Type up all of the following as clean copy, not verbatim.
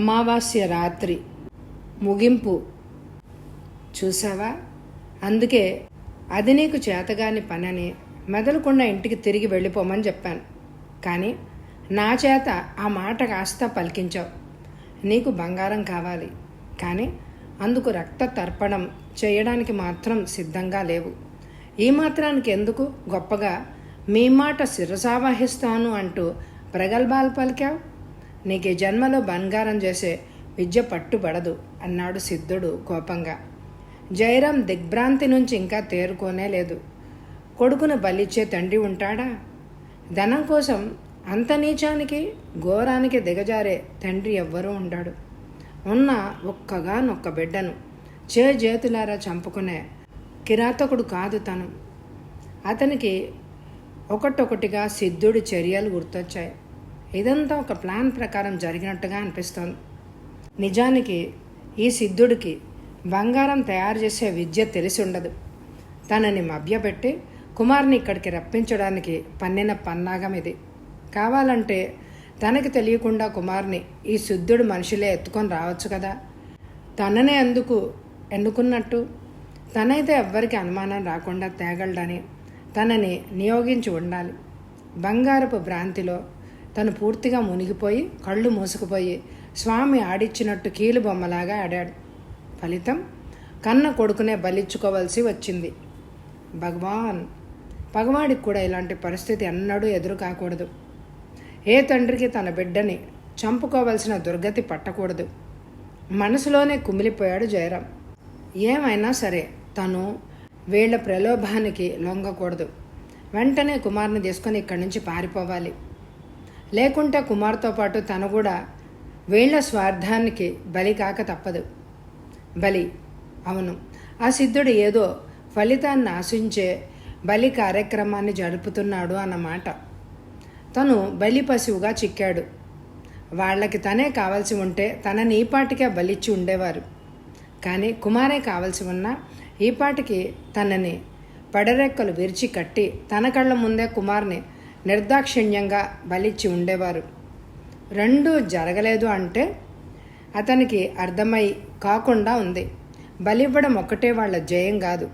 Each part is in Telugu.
అమావాస్య రాత్రి ముగింపు చూసావా? అందుకే అది నీకు చేతగాని పనని మెదలకుండా ఇంటికి తిరిగి వెళ్ళిపోమని చెప్పాను. కానీ నా చేత ఆ మాట కాస్త పలికించావు. నీకు బంగారం కావాలి, కానీ అందుకు రక్త తర్పణం చేయడానికి మాత్రం సిద్ధంగా లేవు. ఈ మాత్రానికి ఎందుకు గొప్పగా మీ మాట శిరసావహిస్తాను అంటూ ప్రగల్భాలు పలికావు? నీకు ఈ జన్మలో బంగారం చేసే విద్య పట్టుబడదు అన్నాడు సిద్ధుడు కోపంగా. జయరాం దిగ్భ్రాంతి నుంచి ఇంకా తేరుకోనే లేదు. కొడుకును బలిచ్చే తండ్రి ఉంటాడా? ధనం కోసం అంత నీచానికి ఘోరానికి దిగజారే తండ్రి ఎవ్వరూ ఉండాడు. ఉన్న ఒక్కగానొక్క బిడ్డను చేతులారా చంపుకునే కిరాతకుడు కాదు తను. అతనికి ఒకటొకటిగా సిద్ధుడి చర్యలు గుర్తొచ్చాయి. ఇదంతా ఒక ప్లాన్ ప్రకారం జరిగినట్టుగా అనిపిస్తోంది. నిజానికి ఈ సిద్ధుడికి బంగారం తయారు చేసే విద్య తెలిసి ఉండదు. తనని మభ్యపెట్టి కుమార్ని ఇక్కడికి రప్పించడానికి పన్నిన పన్నాగం ఇది. కావాలంటే తనకి తెలియకుండా కుమార్ని ఈ సిద్ధుడు మనుషులే ఎత్తుకొని రావచ్చు కదా. తననే ఎందుకు ఎన్నుకున్నట్టు? తనైతే ఎవ్వరికి అనుమానం రాకుండా తేగలడని తనని నియోగించి ఉండాలి. బంగారపు భ్రాంతిలో తను పూర్తిగా మునిగిపోయి కళ్ళు మూసుకుపోయి స్వామి ఆడిచ్చినట్టు కీలు బొమ్మలాగా ఆడాడు. ఫలితం కన్న కొడుకునే బలిచ్చుకోవాల్సి వచ్చింది. భగవాడికి కూడా ఇలాంటి పరిస్థితి ఎన్నడూ ఎదురు కాకూడదు. ఏ తండ్రికి తన బిడ్డని చంపుకోవలసిన దుర్గతి పట్టకూడదు. మనసులోనే కుమిలిపోయాడు జయరాం. ఏమైనా సరే తను వీళ్ల ప్రలోభానికి లొంగకూడదు. వెంటనే కుమార్ని తీసుకొని ఇక్కడి నుంచి పారిపోవాలి. లేకుంటే కుమార్తో పాటు తను కూడా వీళ్ల స్వార్థానికి బలి కాక తప్పదు. బలి, అవును, ఆ సిద్ధుడు ఏదో ఫలితాన్ని ఆశించే బలి కార్యక్రమాన్ని జరుపుతున్నాడు అన్నమాట. తను బలి పశువుగా చిక్కాడు. వాళ్ళకి తనే కావాల్సి ఉంటే తనని ఈపాటికే బలిచ్చి ఉండేవారు. కానీ కుమారే కావలసి ఉన్నా ఈపాటికి తనని పడరెక్కలు విరిచి కట్టి తన కళ్ళ ముందే కుమార్ని నిర్దాక్షిణ్యంగా బలిచ్చి ఉండేవారు. రెండూ జరగలేదు అంటే అతనికి అర్థమై కాకుండా ఉంది. బలివ్వడం ఒక్కటే వాళ్ళ జయం కాదు,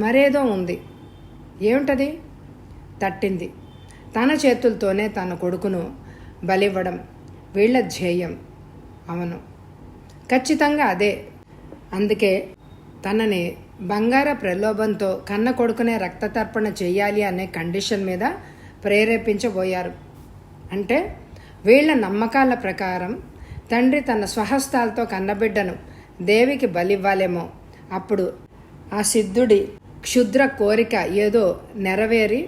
మరేదో ఉంది. ఏమిటది? తట్టింది. తన చేతులతోనే తన కొడుకును బలివ్వడం వీళ్ళ ధ్యేయం. అవును, ఖచ్చితంగా అదే. అందుకే తనని బంగార ప్రలోభంతో కన్న కొడుకునే రక్తతర్పణ చెయ్యాలి అనే కండిషన్ మీద ప్రేరేపించబోయారు. అంటే వీళ్ల నమ్మకాల ప్రకారం తండ్రి తన స్వహస్తాలతో కన్నబిడ్డను దేవికి బలివ్వాలేమో. అప్పుడు ఆ సిద్ధుడి క్షుద్ర కోరిక ఏదో నెరవేరి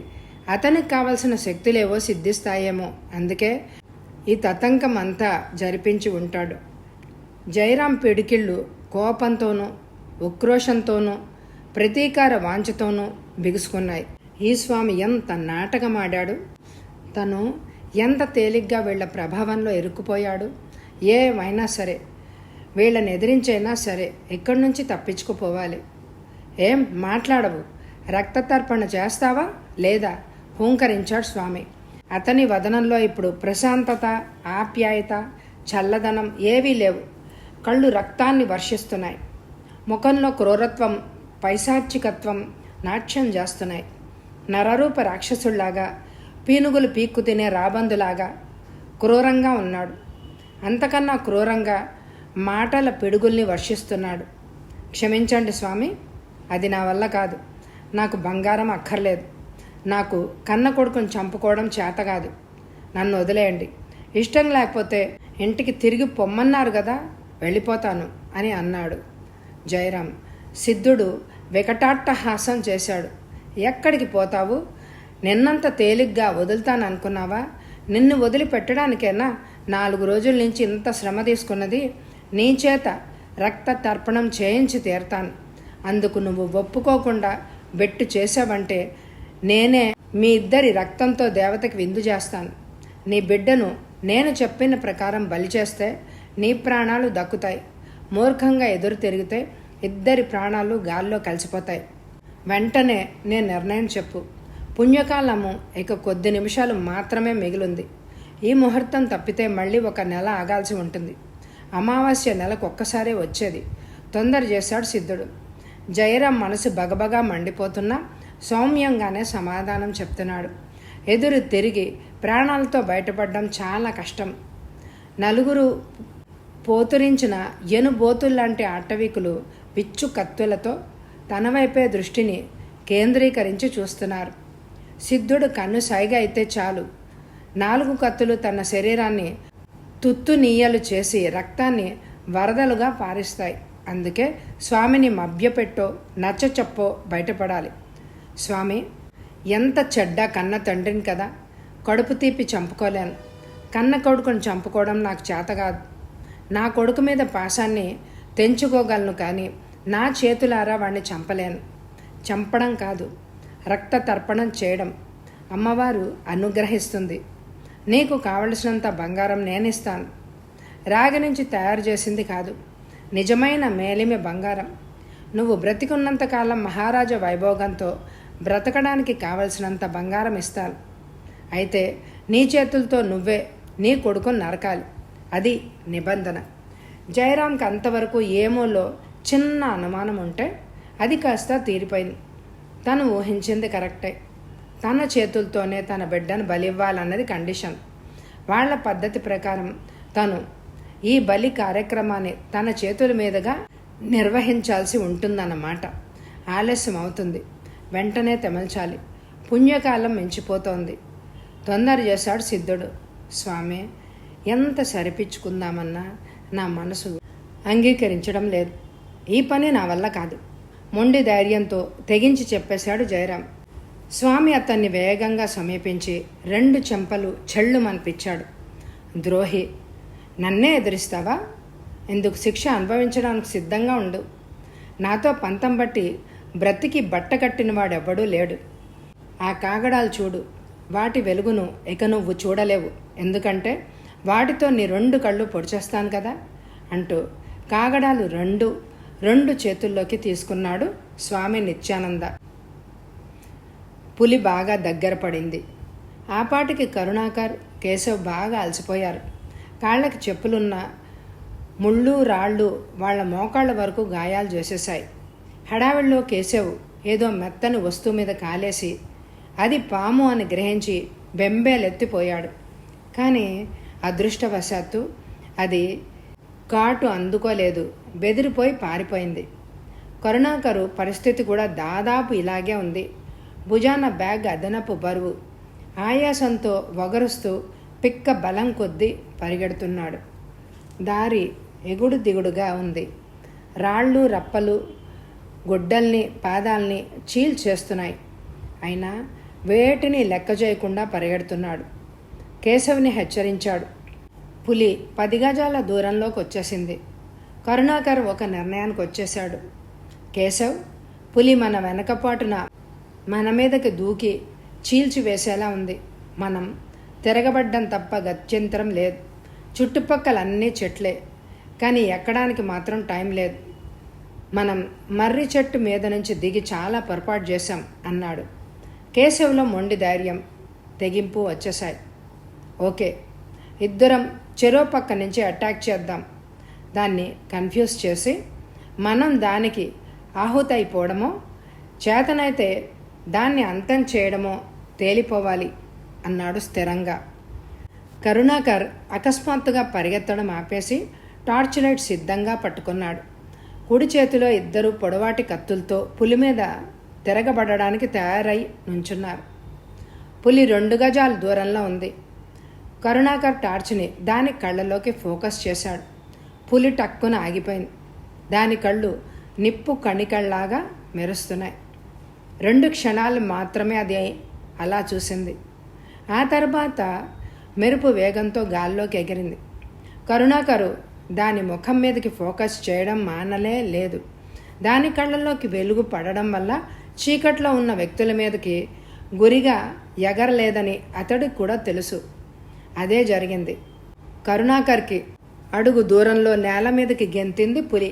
అతనికి కావలసిన శక్తులేవో సిద్ధిస్తాయేమో. అందుకే ఈ తతంకం అంతా జరిపించి ఉంటాడు. జయరాం పిడికిళ్ళు కోపంతోనూ ఉక్రోషంతోనూ ప్రతీకార వాంఛతోనూ బిగుసుకున్నాయి. ఈ స్వామి ఎంత నాటకమాడాడు! తను ఎంత తేలిగ్గా వీళ్ల ప్రభావంలో ఇరుక్కుపోయాడు. ఏమైనా సరే వీళ్ళని ఎదిరించైనా సరే ఇక్కడి నుంచి తప్పించుకుపోవాలి. ఏం మాట్లాడవు? రక్తతర్పణ చేస్తావా లేదా? హూంకరించాడు స్వామి. అతని వదనంలో ఇప్పుడు ప్రశాంతత, ఆప్యాయత, చల్లదనం ఏవీ లేవు. కళ్ళు రక్తాన్ని వర్షిస్తున్నాయి. ముఖంలో క్రూరత్వం, పైశాచికత్వం నాట్యం చేస్తున్నాయి. నరరూప రాక్షసుల్లాగా, పీనుగులు పీక్కు తినే రాబందులాగా క్రూరంగా ఉన్నాడు. అంతకన్నా క్రూరంగా మాటల పిడుగుల్ని వర్షిస్తున్నాడు. క్షమించండి స్వామి, అది నా వల్ల కాదు. నాకు బంగారం అక్కర్లేదు. నాకు కన్న కొడుకుని చంపుకోవడం చేత కాదు. నన్ను వదిలేయండి. ఇష్టం లేకపోతే ఇంటికి తిరిగి పొమ్మన్నారు కదా, వెళ్ళిపోతాను అని అన్నాడు జయరాం. సిద్ధుడు వికటాట్టహాసం చేశాడు. ఎక్కడికి పోతావు? నిన్నంత తేలిగ్గా వదులుతాననుకున్నావా? నిన్ను వదిలిపెట్టడానికైనా 4 రోజుల నుంచి ఇంత శ్రమ తీసుకున్నది. నీ చేత రక్త తర్పణం చేయించి తీరతాను. అందుకు నువ్వు ఒప్పుకోకుండా బెట్టు చేసావంటే నేనే మీ ఇద్దరి రక్తంతో దేవతకి విందు చేస్తాను. నీ బిడ్డను నేను చెప్పిన ప్రకారం బలి చేస్తే నీ ప్రాణాలు దక్కుతాయి. మూర్ఖంగా ఎదురు తిరిగితే ఇద్దరి ప్రాణాలు గాల్లో కలిసిపోతాయి. వెంటనే నేను నిర్ణయం చెప్పు. పుణ్యకాలము ఇక కొద్ది నిమిషాలు మాత్రమే మిగిలింది. ఈ ముహూర్తం తప్పితే మళ్ళీ 1 నెల ఆగాల్సి ఉంటుంది. అమావాస్య నెలకొక్కసారే వచ్చేది. తొందర చేశాడు సిద్ధుడు. జయరాం మనసు బగబగా మండిపోతున్నా సౌమ్యంగానే సమాధానం చెప్తున్నాడు. ఎదురు తిరిగి ప్రాణాలతో బయటపడడం చాలా కష్టం. నలుగురు పోతురించిన ఎనుబోతుల్లాంటి ఆటవికులు పిచ్చు కత్తులతో తన వైపే దృష్టిని కేంద్రీకరించి చూస్తున్నారు. సిద్ధుడు కన్ను సైగ అయితే చాలు 4 కత్తులు తన శరీరాన్ని తుత్తునీయలు చేసి రక్తాన్ని వరదలుగా పారిస్తాయి. అందుకే స్వామిని మభ్యపెట్టో నచ్చచెప్పో బయటపడాలి. స్వామి, ఎంత చెడ్డ కన్న తండ్రిని కదా, కడుపు తీపి చంపుకోలేను. కన్న కొడుకుని చంపుకోవడం నాకు చేత కాదు. నా కొడుకు మీద పాశాన్ని తెంచుకోగలను, కానీ నా చేతులారా వాడిని చంపలేను. చంపడం కాదు, రక్త తర్పణం చేయడం అమ్మవారు అనుగ్రహిస్తుంది. నీకు కావలసినంత బంగారం నేనిస్తాను. రాగి నుంచి తయారు చేసింది కాదు, నిజమైన మేలిమి బంగారం. నువ్వు బ్రతికున్నంతకాలం మహారాజా వైభోగంతో బ్రతకడానికి కావలసినంత బంగారం ఇస్తాను. అయితే నీ చేతులతో నువ్వే నీ కొడుకుని నరకాలి. అది నిబంధన. జయరాంకి అంతవరకు ఏమోలో చిన్న అనుమానం ఉంటే అది కాస్త తీరిపోయింది. తను ఊహించింది కరెక్టే. తన చేతులతోనే తన బిడ్డను బలివ్వాలన్నది కండిషన్. వాళ్ల పద్ధతి ప్రకారం తను ఈ బలి కార్యక్రమాన్ని తన చేతుల మీదుగా నిర్వహించాల్సి ఉంటుందన్నమాట. ఆలస్యం అవుతుంది, వెంటనే తెమల్చాలి. పుణ్యకాలం మించిపోతోంది. తొందర చేశాడు సిద్ధుడు. స్వామి, ఎంత సరిపించుకుందామన్నా నా మనసు అంగీకరించడం లేదు. ఈ పని నా వల్ల కాదు. మొండి ధైర్యంతో తెగించి చెప్పేశాడు జయరాం. స్వామి అతన్ని వేగంగా సమీపించి 2 చెంపలు చెళ్ళుమనిపించాడు. ద్రోహి, నన్నే ఎదిరిస్తావా? ఇందుకు శిక్ష అనుభవించడానికి సిద్ధంగా ఉండు. నాతో పంతం బట్టి బ్రతికి బట్ట కట్టిన వాడెవ్వడూ లేడు. ఆ కాగడాలు చూడు, వాటి వెలుగును ఇక నువ్వు చూడలేవు. ఎందుకంటే వాటితో నీ 2 కళ్ళు పొడిచేస్తాను కదా అంటూ కాగడాలు 2 చేతుల్లోకి తీసుకున్నాడు స్వామి నిత్యానంద. పులి బాగా దగ్గర పడింది. ఆపాటికి కరుణాకర్, కేశవ్ బాగా అలసిపోయారు. కాళ్ళకి చెప్పులున్న ముళ్ళు రాళ్ళు వాళ్ల మోకాళ్ళ వరకు గాయాలు చేసేశాయి. హడావిడిలో కేశవ్ ఏదో మెత్తని వస్తువు మీద కాలేసి అది పాము అని గ్రహించి బెంబేలెత్తిపోయాడు. కానీ అదృష్టవశాత్తు అది కాటు అందుకోలేదు, బెదిరిపోయి పారిపోయింది. కరుణాకరు పరిస్థితి కూడా దాదాపు ఇలాగే ఉంది. భుజాన బ్యాగ్ అదనపు బరువు. ఆయాసంతో వగరుస్తూ పిక్క బలం కొద్దీ పరిగెడుతున్నాడు. దారి ఎగుడు దిగుడుగా ఉంది. రాళ్ళు రప్పలు గుడ్డల్ని పాదాల్ని చీల్చేస్తున్నాయి. అయినా వేటిని లెక్క చేయకుండా పరిగెడుతున్నాడు. కేశవ్ని హెచ్చరించాడు. పులి 10 గజాల దూరంలోకి వచ్చేసింది. కరుణాకర్ ఒక నిర్ణయానికి వచ్చేశాడు. కేశవ్, పులి మన వెనకపాటున మన మీదకి దూకి చీల్చివేసేలా ఉంది. మనం తిరగబడ్డం తప్ప గత్యంతరం లేదు. చుట్టుపక్కలన్నీ చెట్లే, కానీ ఎక్కడానికి మాత్రం టైం లేదు. మనం మర్రి చెట్టు మీద నుంచి దిగి చాలా పొరపాటు చేశాం అన్నాడు. కేశవ్లో మొండి ధైర్యం, తెగింపు వచ్చేశాయి. ఓకే, ఇద్దరం చెరో పక్క నుంచి అటాక్ చేద్దాం. దాన్ని కన్ఫ్యూజ్ చేసి మనం దానికి ఆహుతైపోవడమో, చేతనైతే దాన్ని అంతం చేయడమో తేలిపోవాలి అన్నాడు స్థిరంగా. కరుణాకర్ అకస్మాత్తుగా పరిగెత్తడం ఆపేసి టార్చ్ లైట్ సిద్ధంగా పట్టుకున్నాడు. కుడి చేతిలో 2 పొడవాటి కత్తులతో పులి మీద తిరగబడడానికి తయారై నుంచున్నారు. పులి 2 గజాల దూరంలో ఉంది. కరుణాకర్ టార్చ్ని దాని కళ్ళలోకి ఫోకస్ చేశాడు. పులి టక్కున ఆగిపోయింది. దాని కళ్ళు నిప్పు కణికల్లాగా మెరుస్తున్నాయి. 2 క్షణాలు మాత్రమే అది అలా చూసింది. ఆ తర్వాత మెరుపు వేగంతో గాల్లోకి ఎగిరింది. కరుణాకరు దాని ముఖం మీదకి ఫోకస్ చేయడం మానలే లేదు. దాని కళ్ళల్లోకి వెలుగు పడడం వల్ల చీకట్లో ఉన్న వ్యక్తుల మీదకి గురిగా ఎగరలేదని అతడికి కూడా తెలుసు. అదే జరిగింది. కరుణాకర్కి అడుగు దూరంలో నేల మీదకి గెంతింది పులి.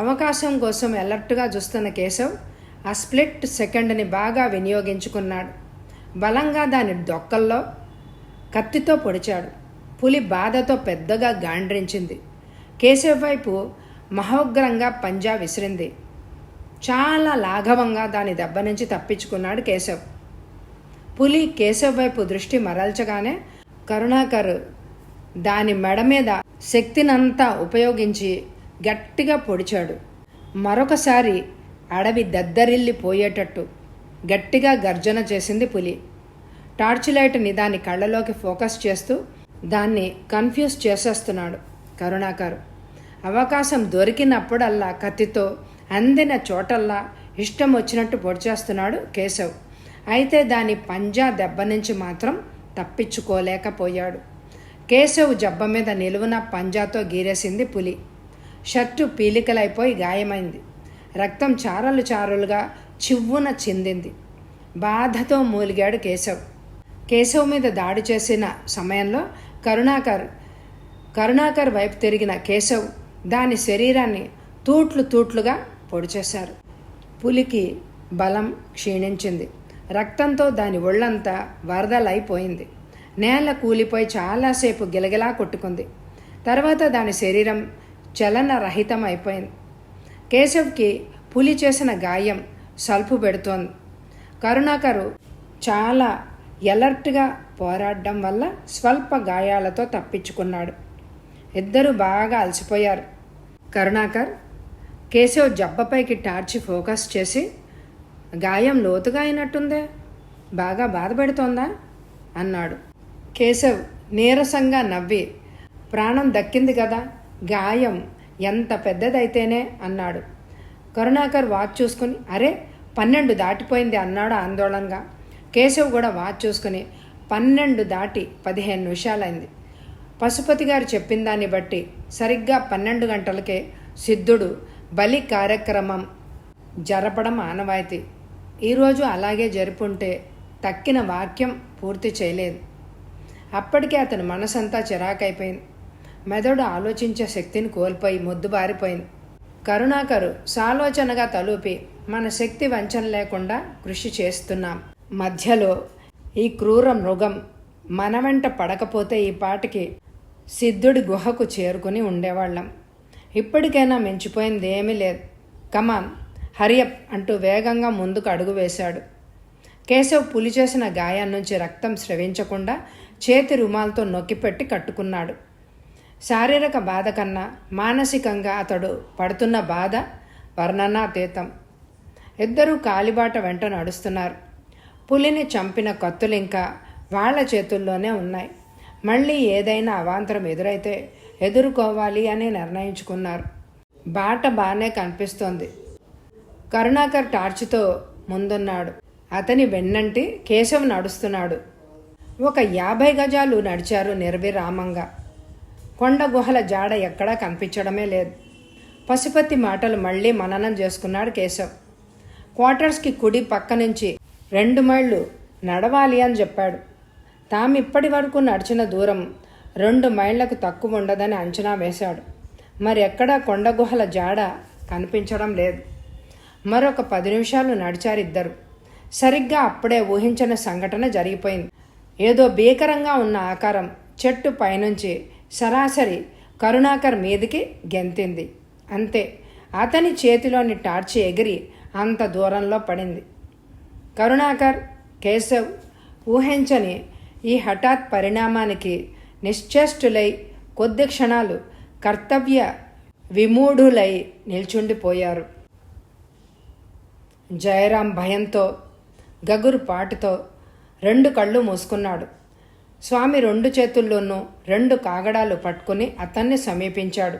అవకాశం కోసం అలర్ట్గా చూస్తున్న కేశవ్ ఆ స్ప్లిట్ సెకండ్ని బాగా వినియోగించుకున్నాడు. బలంగా దాని డొక్కల్లో కత్తితో పొడిచాడు. పులి బాధతో పెద్దగా గాండ్రించింది. కేశవ్ వైపు మహోగ్రంగా పంజా విసిరింది. చాలా లాఘవంగా దాని దెబ్బ నుంచి తప్పించుకున్నాడు కేశవ్. పులి కేశవ్ వైపు దృష్టి మరల్చగానే కరుణాకర్ దాని మెడ మీద శక్తినంతా ఉపయోగించి గట్టిగా పొడిచాడు. మరొకసారి అడవి దద్దరిల్లిపోయేటట్టు గట్టిగా గర్జన చేసింది పులి. టార్చ్ లైట్ని దాని కళ్ళలోకి ఫోకస్ చేస్తూ దాన్ని కన్ఫ్యూజ్ చేసేస్తున్నాడు కరుణాకర్. అవకాశం దొరికినప్పుడల్లా కత్తితో అందిన చోటల్లా ఇష్టం వచ్చినట్టు పొడిచేస్తున్నాడు కేశవ్. అయితే దాని పంజా దెబ్బ నుంచి మాత్రం తప్పించుకోలేకపోయాడు. కేశవ్ జబ్బ మీద నిలువున పంజాతో గీరేసింది పులి. షర్టు పీలికలైపోయి గాయమైంది. రక్తం చారలు చారలుగా చివ్వున చిందింది. బాధతో మూలిగాడు కేశవ్. కేశవ్ మీద దాడి చేసిన సమయంలో కరుణాకర్ వైపు తిరిగిన కేశవ్ దాని శరీరాన్ని తూట్లుగా పొడిచేశారు. పులికి బలం క్షీణించింది. రక్తంతో దాని ఒళ్ళంతా వరదలైపోయింది. నేల కూలిపోయి చాలాసేపు గిలగిలా కొట్టుకుంది. తర్వాత దాని శరీరం చలనరహితం అయిపోయింది. కేశవ్కి పులి చేసిన గాయం సల్పు పెడుతోంది. కరుణాకరు చాలా ఎలర్ట్గా పోరాడడం వల్ల స్వల్ప గాయాలతో తప్పించుకున్నాడు. ఇద్దరూ బాగా అలసిపోయారు. కరుణాకర్ కేశవ్ జబ్బపైకి టార్చి ఫోకస్ చేసి, గాయం లోతుగా అయినట్టుందే, బాగా బాధపెడుతోందా అన్నాడు. కేశవ్ నీరసంగా నవ్వి, ప్రాణం దక్కింది కదా, గాయం ఎంత పెద్దదైతేనే అన్నాడు. కరుణాకర్ వాచ్ చూసుకుని, అరే 12 దాటిపోయింది అన్నాడు ఆందోళనగా. కేశవ్ కూడా వాచ్ చూసుకుని 12 దాటి 15 నిమిషాలైంది. పశుపతి గారు చెప్పిన దాన్ని బట్టి సరిగ్గా 12 గంటలకే సిద్ధుడు బలి కార్యక్రమం జరపడం ఆనవాయితీ. ఈరోజు అలాగే జరుపుంటే తక్కిన వాక్యం పూర్తి చేయలేదు. అప్పటికే అతని మనసంతా చిరాకైపోయింది. మెదడు ఆలోచించే శక్తిని కోల్పోయి మొద్దుబారిపోయింది. కరుణాకరు సాలోచనగా తలూపి, మన శక్తి వంచన లేకుండా కృషి చేస్తున్నాం. మధ్యలో ఈ క్రూర మృగం మన వెంట పడకపోతే ఈ పాటికి సిద్ధుడి గుహకు చేరుకుని ఉండేవాళ్ళం. ఇప్పటికైనా మించిపోయింది ఏమీ లేదు. కమాన్ హరియప్ అంటూ వేగంగా ముందుకు అడుగు వేశాడు. కేశవ్ పులి చేసిన గాయం నుంచి రక్తం స్రవించకుండా చేతి రుమాలతో నొక్కిపెట్టి కట్టుకున్నాడు. శారీరక బాధ కన్నా మానసికంగా అతడు పడుతున్న బాధ వర్ణనాతీతం. ఇద్దరూ కాలిబాట వెంట నడుస్తున్నారు. పులిని చంపిన కత్తులు ఇంకా వాళ్ల చేతుల్లోనే ఉన్నాయి. మళ్ళీ ఏదైనా అవాంతరం ఎదురైతే ఎదుర్కోవాలి అని నిర్ణయించుకున్నారు. బాట బాగానే కనిపిస్తోంది. కరుణాకర్ టార్చితో ముందున్నాడు. అతని వెన్నంటి కేశవ్ నడుస్తున్నాడు. ఒక 50 గజాలు నడిచారు నిర్విరామంగా. కొండ గుహల జాడ ఎక్కడా కనిపించడమే లేదు. పశుపతి మాటలు మళ్ళీ మననం చేసుకున్నాడు కేశవ్. క్వార్టర్స్కి కుడి పక్క నుంచి 2 మైళ్ళు నడవాలి అని చెప్పాడు. తామిప్పటి వరకు నడిచిన దూరం 2 మైళ్లకు తక్కువ ఉండదని అంచనా వేశాడు. మరి ఎక్కడా కొండ గుహల జాడ కనిపించడం లేదు. మరొక 10 నిమిషాలు నడిచారు ఇద్దరు. సరిగ్గా అప్పుడే ఊహించిన సంఘటన జరిగిపోయింది. ఏదో భీకరంగా ఉన్న ఆకారం చెట్టు పైనుంచి సరాసరి కరుణాకర్ మీదికి గెంతింది. అంతే, అతని చేతిలోని టార్చి ఎగిరి అంత దూరంలో పడింది. కరుణాకర్, కేశవ్ ఊహించని ఈ హఠాత్ పరిణామానికి నిశ్చేష్టులై కొద్ది క్షణాలు కర్తవ్య విమూఢులై నిల్చుండిపోయారు. జయరాం భయంతో గగురు పాటుతో 2 కళ్ళు మూసుకున్నాడు. స్వామి 2 చేతుల్లోనూ 2 కాగడాలు పట్టుకుని అతన్ని సమీపించాడు.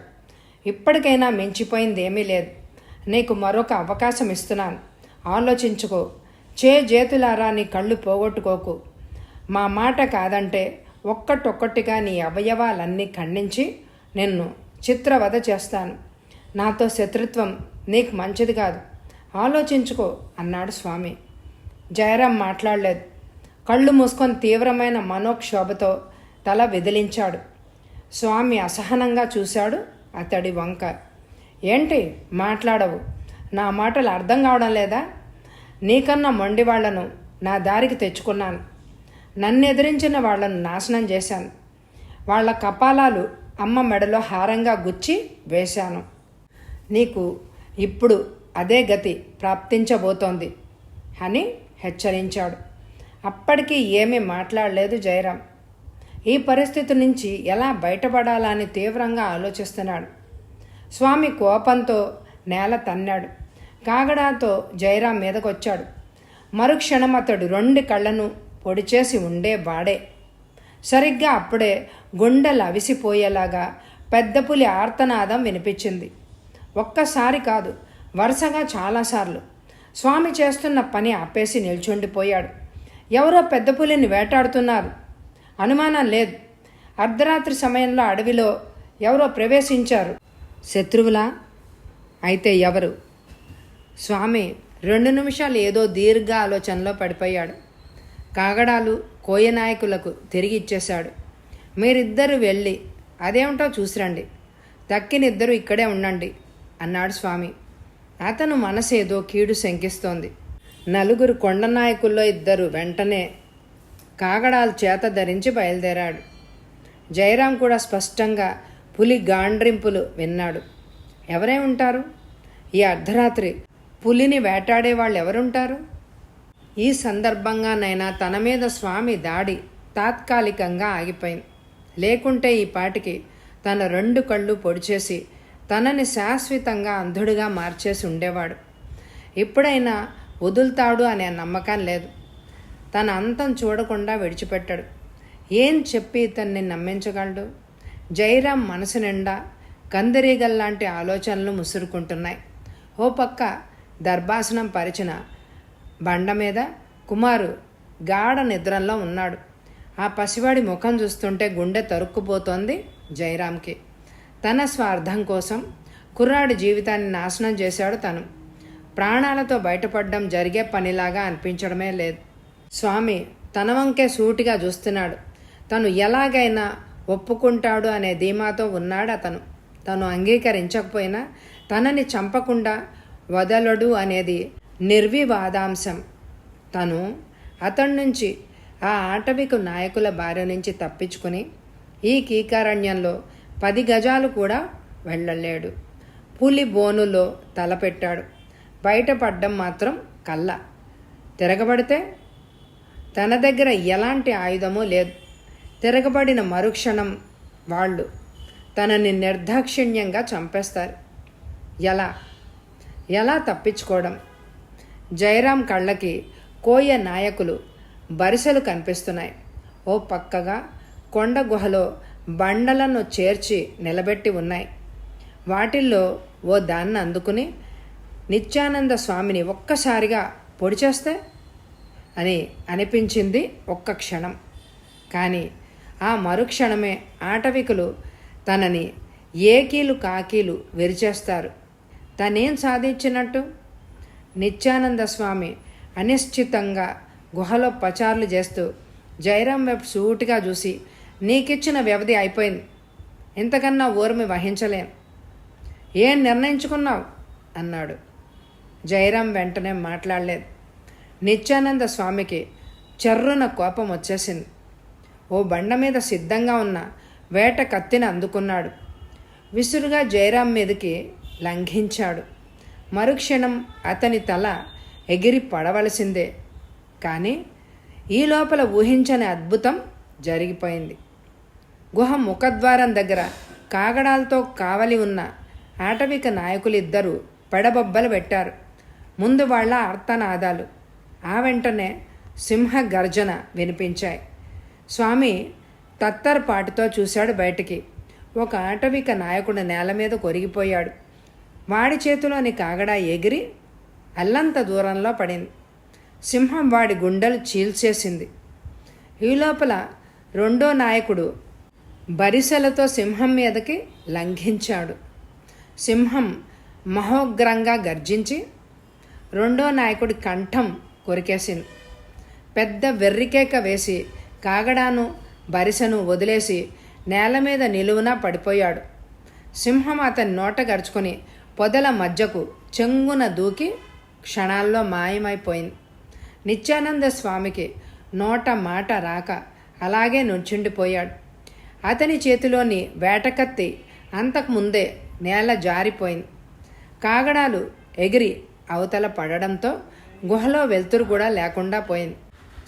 ఇప్పటికైనా మించిపోయిందేమీ లేదు. నీకు మరొక అవకాశం ఇస్తున్నాను. ఆలోచించుకో. చేతులారా నీ కళ్ళు పోగొట్టుకోకు. మా మాట కాదంటే ఒక్కటొక్కటిగా నీ అవయవాలన్నీ ఖండించి నిన్ను చిత్రవధ చేస్తాను. నాతో శత్రుత్వం నీకు మంచిది కాదు. ఆలోచించుకో అన్నాడు స్వామి. జయరాం మాట్లాడలేదు. కళ్ళు మూసుకొని తీవ్రమైన మనోక్షోభతో తల విదిలించాడు. స్వామి అసహనంగా చూశాడు అతడి వంక. ఏంటి మాట్లాడవు? నా మాటలు అర్థం కావడం లేదా? నీకన్నా మొండి వాళ్లను నా దారికి తెచ్చుకున్నాను. నన్ను ఎదిరించిన వాళ్లను నాశనం చేశాను. వాళ్ల కపాలాలు అమ్మ మెడలో హారంగా గుచ్చి వేశాను. నీకు ఇప్పుడు అదే గతి ప్రాప్తించబోతోంది అని హెచ్చరించాడు. అప్పటికీ ఏమీ మాట్లాడలేదు జయరాం. ఈ పరిస్థితి నుంచి ఎలా బయటపడాలని తీవ్రంగా ఆలోచిస్తున్నాడు. స్వామి కోపంతో నేల తన్నాడు. కాగడాతో జయరాం మీదకొచ్చాడు. మరుక్షణం అతడు 2 కళ్ళను పొడిచేసి ఉండేవాడే. సరిగ్గా అప్పుడే గుండెలు అవిసిపోయేలాగా పెద్ద పులి ఆర్తనాదం వినిపించింది. ఒక్కసారి కాదు, వరుసగా చాలాసార్లు. స్వామి చేస్తున్న పని ఆపేసి నిల్చుండిపోయాడు. ఎవరో పెద్ద పులిని వేటాడుతున్నారు, అనుమానం లేదు. అర్ధరాత్రి సమయంలో అడవిలో ఎవరో ప్రవేశించారు. శత్రువులా? అయితే ఎవరు? స్వామి 2 నిమిషాలు ఏదో దీర్ఘ ఆలోచనలో పడిపోయాడు. కాగడాలు కోయనాయకులకు తిరిగి ఇచ్చేశాడు. మీరిద్దరు వెళ్ళి అదేమిటో చూసిరండి, తక్కినిద్దరూ ఇక్కడే ఉండండి అన్నాడు స్వామి. అతను మనసేదో కీడు శంకిస్తోంది. 4 కొండ నాయకుల్లో 2 వెంటనే కాగడాలు చేత ధరించి బయలుదేరాడు. జయరాం కూడా స్పష్టంగా పులి గాండ్రింపులు విన్నాడు. ఎవరై ఉంటారు? ఈ అర్ధరాత్రి పులిని వేటాడే వాళ్ళు ఎవరుంటారు? ఈ సందర్భంగానైనా తన మీద స్వామి దాడి తాత్కాలికంగా ఆగిపోయింది. లేకుంటే ఈ పాటికి తన 2 కళ్ళు పొడిచేసి తనని శాశ్వతంగా అంధుడిగా మార్చేసి ఉండేవాడు. ఇప్పుడైనా వదులుతాడు అనే నమ్మకం లేదు. తన అంతం చూడకుండా విడిచిపెట్టాడు. ఏం చెప్పి ఇతన్ని నమ్మించగలడు? జయరాం మనసు నిండా కందిరీగల్లాంటి ఆలోచనలు ముసురుకుంటున్నాయి. ఓ పక్క దర్భాసనం పరిచిన బండ మీద కుమారు గాఢ నిద్రలో ఉన్నాడు. ఆ పసివాడి ముఖం చూస్తుంటే గుండె తరుక్కుపోతోంది జయరాంకి. తన స్వార్థం కోసం కుర్రాడి జీవితాన్ని నాశనం చేశాడు తను. ప్రాణాలతో బయటపడడం జరిగే పనిలాగా అనిపించడమే లేదు. స్వామి తన వంకే సూటిగా చూస్తున్నాడు. తను ఎలాగైనా ఒప్పుకుంటాడు అనే ధీమాతో ఉన్నాడు అతను. తను అంగీకరించకపోయినా తనని చంపకుండా వదలడు అనేది నిర్వివాదాంశం. తను అతడి నుంచి, ఆ ఆటవికు నాయకుల బారి నుంచి తప్పించుకుని ఈ కీకారణ్యంలో 10 గజాలు కూడా వెళ్ళలేడు. పులి బోనులో తలపెట్టాడు. బయటపడ్డం మాత్రం కళ్ళ. తిరగబడితే తన దగ్గర ఎలాంటి ఆయుధమూ లేదు. తిరగబడిన మరుక్షణం వాళ్ళు తనని నిర్దాక్షిణ్యంగా చంపేస్తారు. ఎలా తప్పించుకోవడం? జయరాం కళ్ళకి కోయ నాయకులు బరిసెలు కనిపిస్తున్నాయి. ఓ పక్కగా కొండ గుహలో బండలను చేర్చి నిలబెట్టి ఉన్నాయి. వాటిల్లో ఓ దాన్ని అందుకుని నిత్యానంద స్వామిని ఒక్కసారిగా పొడిచేస్తే అని అనిపించింది ఒక్క క్షణం. కానీ ఆ మరుక్షణమే ఆటవికులు తనని ఏకీలు కాకీలు విరిచేస్తారు. తనేం సాధించినట్టు? నిత్యానంద స్వామి అనిశ్చితంగా గుహలో పచార్లు చేస్తూ జయరాం వైపు సూటిగా చూసి, నీకిచ్చిన వ్యవధి అయిపోయింది, ఇంతకన్నా ఓర్మి వహించలేం. ఏం నిర్ణయించుకున్నావు అన్నాడు. జయరాం వెంటనే మాట్లాడలేదు. నిత్యానంద స్వామికి చెర్రున కోపం వచ్చేసింది. ఓ బండ మీద సిద్ధంగా ఉన్న వేట కత్తిని అందుకున్నాడు. విసురుగా జయరాం మీదకి లంఘించాడు. మరుక్షణం అతని తల ఎగిరి పడవలసిందే. కానీ ఈ లోపల ఊహించని అద్భుతం జరిగిపోయింది. గుహ ముఖద్వారం దగ్గర కాగడాలతో కావలి ఉన్న ఆటవిక నాయకులిద్దరూ పెడబొబ్బలు పెట్టారు. ముందు వాళ్ళ ఆర్తనాదాలు, ఆ వెంటనే సింహ గర్జన వినిపించాయి. స్వామి తత్తరపాటుతో చూశాడు బయటికి. ఒక ఆటవిక నాయకుడు నేల మీద కొరిగిపోయాడు. వాడి చేతిలోని కాగడా ఎగిరి అల్లంత దూరంలో పడింది. సింహం వాడి గుండెలు చీల్చేసింది. ఈ లోపల 2వ నాయకుడు బరిసెలతో సింహం మీదకి లంఘించాడు. సింహం మహోగ్రంగా గర్జించి 2వ నాయకుడి కంఠం కొరికేసింది. పెద్ద వెర్రికేక వేసి కాగడాను బరిసెను వదిలేసి నేల మీద నిలువునా పడిపోయాడు. సింహం అతని నోట గరుచుకొని పొదల మధ్యకు చెంగున దూకి క్షణాల్లో మాయమైపోయింది. నిత్యానంద స్వామికి నోట మాట రాక అలాగే నుంచుండిపోయాడు. అతని చేతిలోని వేటకత్తి అంతకుముందే నేల జారిపోయింది. కాగడాలు ఎగిరి అవతల పడడంతో గుహలో వెలుతురు కూడా లేకుండా పోయింది.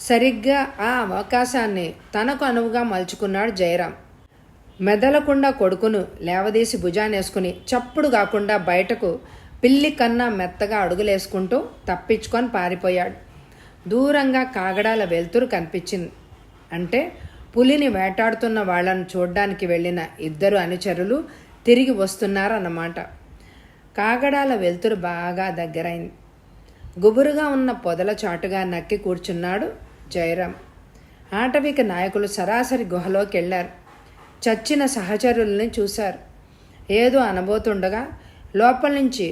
సరిగ్గా ఆ అవకాశాన్ని తనకు అనువుగా మలుచుకున్నాడు జయరాం. మెదలకుండా కొడుకును లేవదీసి భుజానేసుకుని చప్పుడు కాకుండా బయటకు పిల్లి కన్నా మెత్తగా అడుగులేసుకుంటూ తప్పించుకొని పారిపోయాడు. దూరంగా కాగడాల వెలుతురు కనిపించింది. అంటే పులిని వేటాడుతున్న వాళ్లను చూడ్డానికి వెళ్ళిన ఇద్దరు అనుచరులు తిరిగి వస్తున్నారన్నమాట. కాగడాల వెలుతురు బాగా దగ్గరైంది. గుబురుగా ఉన్న పొదల చాటుగా నక్కి కూర్చున్నాడు జయరాం. ఆటవిక నాయకులు సరాసరి గుహలోకి వెళ్ళారు. చచ్చిన సహచరుల్ని చూశారు. ఏదో అనబోతుండగా లోపల నుంచి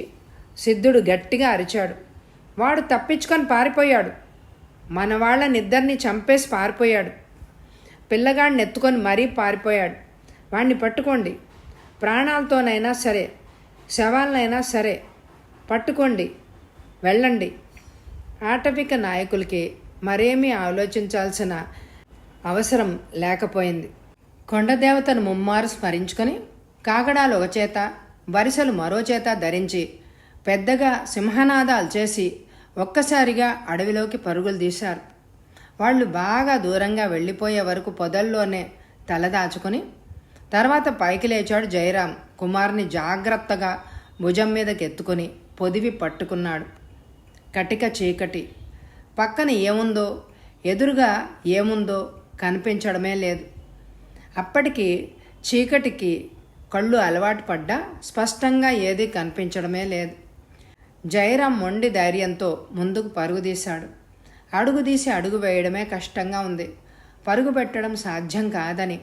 సిద్ధుడు గట్టిగా అరిచాడు. వాడు తప్పించుకొని పారిపోయాడు. మన వాళ్ళనిద్దరినీ చంపేసి పారిపోయాడు. పిల్లగాడిని ఎత్తుకొని మరీ పారిపోయాడు. వాణ్ణి పట్టుకోండి. ప్రాణాలతోనైనా సరే, శవాలనైనా సరే పట్టుకోండి, వెళ్ళండి. ఆటవిక నాయకులకి మరేమీ ఆలోచించాల్సిన అవసరం లేకపోయింది. కొండదేవతను ముమ్మారు స్మరించుకొని కాగడాలు ఒక చేత, వరిసెలు మరో చేత ధరించి పెద్దగా సింహనాదాలు చేసి ఒక్కసారిగా అడవిలోకి పరుగులు తీశారు. వాళ్ళు బాగా దూరంగా వెళ్ళిపోయే వరకు పొదల్లోనే తలదాచుకుని తర్వాత పైకి లేచాడు జయరాం. కుమార్ని జాగ్రత్తగా భుజం మీదకి ఎత్తుకుని పొదివి పట్టుకున్నాడు. కటిక చీకటి. పక్కన ఏముందో ఎదురుగా ఏముందో కనిపించడమే లేదు. అప్పటికి చీకటికి కళ్ళు అలవాటు పడ్డా స్పష్టంగా ఏదీ కనిపించడమే లేదు. జయరాం మొండి ధైర్యంతో ముందుకు పరుగు తీశాడు. అడుగు తీసి అడుగు వేయడమే కష్టంగా ఉంది. పరుగు పెట్టడం సాధ్యం కాదని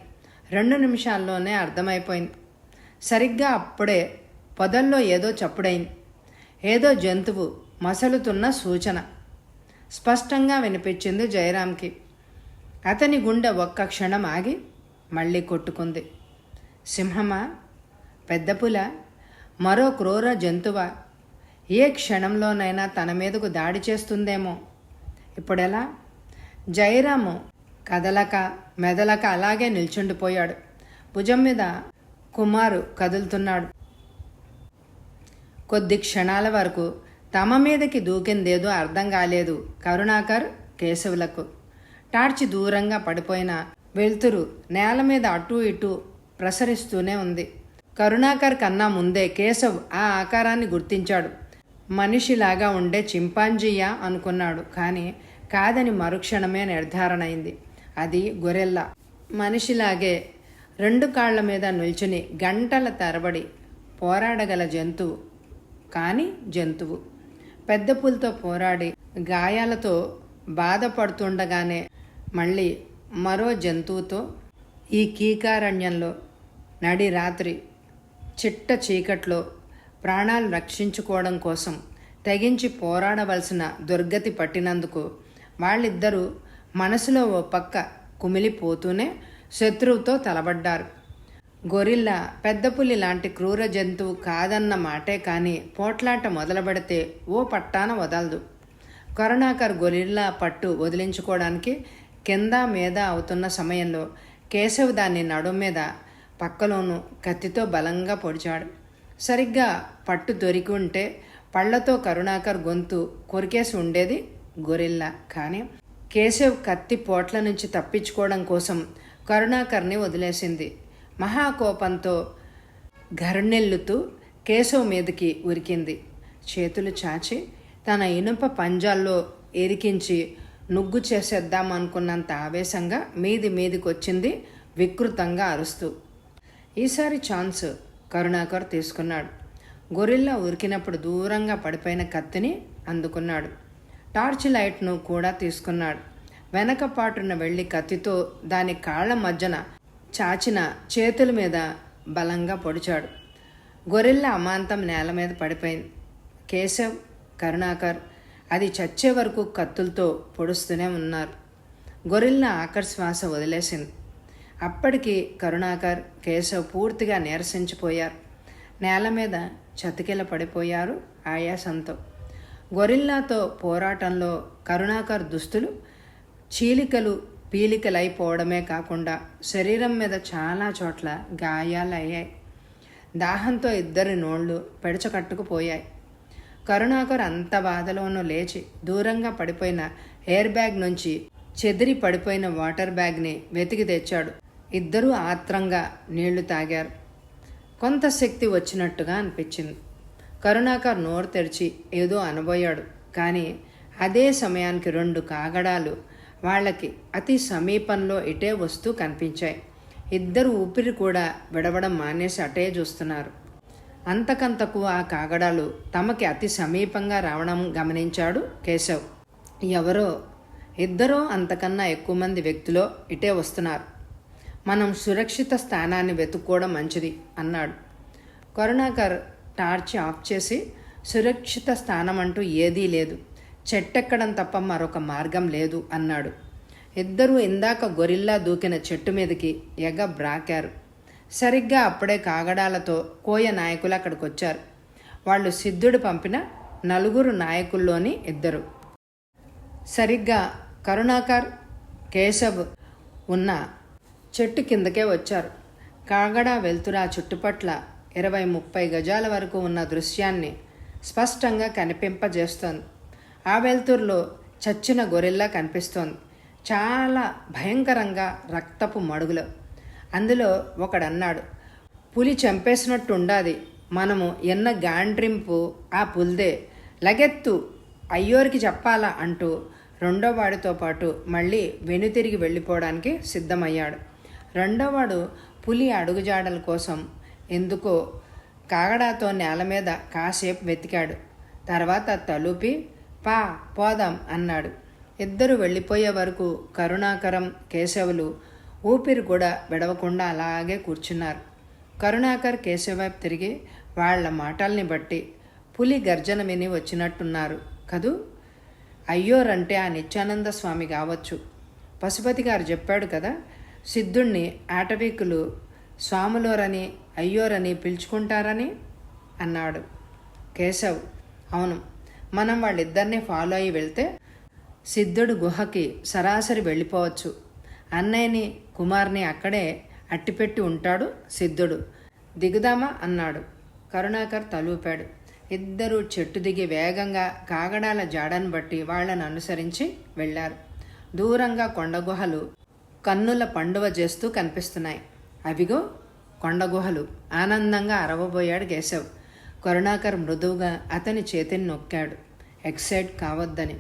2 నిమిషాల్లోనే అర్థమైపోయింది. సరిగ్గా అప్పుడే పొదల్లో ఏదో చప్పుడైంది. ఏదో జంతువు మసలుతున్న సూచన స్పష్టంగా వినిపించింది జయరాంకి. అతని గుండె ఒక్క క్షణం ఆగి మళ్ళీ కొట్టుకుంది. సింహమా, పెద్ద పుల, మరో క్రూర జంతువా? ఏ క్షణంలోనైనా తన మీదకు దాడి చేస్తుందేమో. ఇప్పుడెలా? జయరాము కదలక మెదలక అలాగే నిల్చుండిపోయాడు. భుజం మీద కుమారు కదులుతున్నాడు. కొద్ది క్షణాల వరకు తమ మీదకి దూకిందేదో అర్థం కాలేదు కరుణాకర్, కేశవులకు. టార్చి దూరంగా పడిపోయిన వెలుతురు నేల మీద అటూ ఇటూ ప్రసరిస్తూనే ఉంది. కరుణాకర్ కన్నా ముందే కేశవ్ ఆ ఆకారాన్ని గుర్తించాడు. మనిషిలాగా ఉండే చింపాంజీయా అనుకున్నాడు. కానీ కాదని మరుక్షణమే నిర్ధారణ అయింది. అది గొరెల్లా. మనిషిలాగే 2 కాళ్ల మీద నిల్చుని గంటల తరబడి పోరాడగల జంతువు. కానీ జంతువు పెద్ద పులితో పోరాడి గాయాలతో బాధపడుతుండగానే మళ్ళీ మరో జంతువుతో ఈ కీకారణ్యంలో నడి రాత్రి చిట్ట చీకట్లో ప్రాణాలు రక్షించుకోవడం కోసం తెగించి పోరాడవలసిన దుర్గతి పట్టినందుకు వాళ్ళిద్దరూ మనసులో ఓ పక్క కుమిలిపోతూనే శత్రువుతో తలబడ్డారు. గొరిల్లా పెద్ద పులి లాంటి క్రూర జంతువు కాదన్న మాటే కానీ పోట్లాట మొదలుపెడితే ఓ పట్టాన వదలదు. కరుణాకర్ గొరిల్లా పట్టు వదిలించుకోవడానికి కింద మీద అవుతున్న సమయంలో కేశవ్ దాన్ని నడుం మీద పక్కలోనూ కత్తితో బలంగా పొడిచాడు. సరిగ్గా పట్టు దొరికి ఉంటే పళ్లతో కరుణాకర్ గొంతు కొరికేసి ఉండేది గొరిల్లా. కానీ కేశవ్ కత్తి పోట్ల నుంచి తప్పించుకోవడం కోసం కరుణాకర్ని వదిలేసింది. మహాకోపంతో గర్నెల్లుతూ కేశవ్ మీదకి ఉరికింది. చేతులు చాచి తన ఇనుప పంజాల్లో ఇరికించి నుగ్గు చేసేద్దామనుకున్నంత ఆవేశంగా మీదికొచ్చింది, వికృతంగా అరుస్తూ. ఈసారి ఛాన్స్ కరుణాకర్ తీసుకున్నాడు. గొరిల్లా ఉరికినప్పుడు దూరంగా పడిపోయిన కత్తిని అందుకున్నాడు. టార్చ్ లైట్ను కూడా తీసుకున్నాడు. వెనకపాటున వెళ్ళి కత్తితో దాని కాళ్ల మధ్యన చాచిన చేతుల మీద బలంగా పొడిచాడు. గొరిల్లా అమాంతం నేల మీద పడిపోయింది. కేశవ్, కరుణాకర్ అది చచ్చే వరకు కత్తులతో పొడుస్తూనే ఉన్నారు. గొరిల్లా ఆఖరి శ్వాస వదిలేసింది. అప్పటికి కరుణాకర్, కేశవ్ పూర్తిగా నీరసించిపోయారు. నేల మీద చతికిల పడిపోయారు ఆయాసంతో. గొరిల్లాతో పోరాటంలో కరుణాకర్ దుస్తులు చీలికలు పీలికలైపోవడమే కాకుండా శరీరం మీద చాలా చోట్ల గాయాలయ్యాయి. దాహంతో ఇద్దరి నోళ్లు పెడచకట్టుకుపోయాయి. కరుణాకర్ అంత బాధలోనూ లేచి దూరంగా పడిపోయిన ఎయిర్ బ్యాగ్ నుంచి చెదిరి పడిపోయిన వాటర్ బ్యాగ్ని వెతికి తెచ్చాడు. ఇద్దరూ ఆత్రంగా నీళ్లు తాగారు. కొంత శక్తి వచ్చినట్టుగా అనిపించింది. కరుణాకర్ నోరు తెరిచి ఏదో అనబోయాడు. కానీ అదే సమయానికి 2 కాగడాలు వాళ్ళకి అతి సమీపంలో ఇటే వస్తూ కనిపించాయి. ఇద్దరు ఊపిరి కూడా విడవడం మానేసి అటే చూస్తున్నారు. అంతకంతకు ఆ కాగడాలు తమకి అతి సమీపంగా రావడం గమనించాడు కేశవ్. ఎవరో ఇద్దరో అంతకన్నా ఎక్కువ మంది వ్యక్తులు ఇటే వస్తున్నారు. మనం సురక్షిత స్థానాన్ని వెతుక్కోవడం మంచిది అన్నాడు. కరుణాకర్ టార్చ్ ఆఫ్ చేసి, సురక్షిత స్థానం అంటూ ఏదీ లేదు, చెట్టెక్కడం తప్ప మరొక మార్గం లేదు అన్నాడు. ఇద్దరూ ఇందాక గొరిల్లా దూకిన చెట్టు మీదకి బ్రాకారు. సరిగ్గా అప్పుడే కాగడాలతో కోయ నాయకులు అక్కడికి వచ్చారు. వాళ్ళు సిద్ధుడు పంపిన 4 నాయకుల్లోని ఇద్దరు. సరిగ్గా కరుణాకర్, కేశవ్ ఉన్న చెట్టు కిందకే వచ్చారు. కాగడా వెలుతురా చుట్టుపట్ల 20-30 గజాల వరకు ఉన్న దృశ్యాన్ని స్పష్టంగా కనిపింపజేస్తోంది. ఆ వెలుతురులో చచ్చిన గొరిల్లా కనిపిస్తోంది. చాలా భయంకరంగా రక్తపు మడుగులు. అందులో ఒకడన్నాడు, పులి చంపేసినట్టు ఉండాది, మనము ఎన్న గాండ్రింపు ఆ పుల్దే, లగెత్తు అయ్యోరికి చెప్పాలా అంటూ రెండోవాడితో పాటు మళ్ళీ వెనుతిరిగి వెళ్ళిపోవడానికి సిద్ధమయ్యాడు. రెండోవాడు పులి అడుగుజాడల కోసం ఎందుకో కాగడాతో నేల మీద కాసేపు వెతికాడు. తర్వాత తలుపి పోదాం అన్నాడు. ఇద్దరు వెళ్ళిపోయే వరకు కరుణాకరం, కేశవులు ఊపిరి కూడా విడవకుండా అలాగే కూర్చున్నారు. కరుణాకర్ కేశవ వైపు తిరిగి వాళ్ల మాటల్ని బట్టి పులి గర్జన విని వచ్చినట్టున్నారు కదూ. అయ్యోరంటే ఆ నిత్యానంద స్వామి కావచ్చు. పశుపతి గారు చెప్పాడు కదా, సిద్ధుణ్ణి ఆటవీకులు స్వాములోరని అయ్యోరని పిలుచుకుంటారని అన్నాడు. కేశవ్, అవును, మనం వాళ్ళిద్దరినీ ఫాలో అయ్యి వెళ్తే సిద్ధుడు గుహకి సరాసరి వెళ్ళిపోవచ్చు. అన్నయ్యని కుమార్ని అక్కడే అట్టిపెట్టి ఉంటాడు సిద్ధుడు. దిగుదామా అన్నాడు. కరుణాకర్ తలూపాడు. ఇద్దరూ చెట్టు దిగి వేగంగా కాగడాల జాడను బట్టి వాళ్లను అనుసరించి వెళ్లారు. దూరంగా కొండగుహలు కన్నుల పండువ చేస్తూ కనిపిస్తున్నాయి. అవిగో కొండగుహలు, ఆనందంగా అరవబోయాడు కేశవ్. కరుణాకర్ మృదువుగా అతని చేతిని నొక్కాడు, ఎక్సైట్ కావద్దని.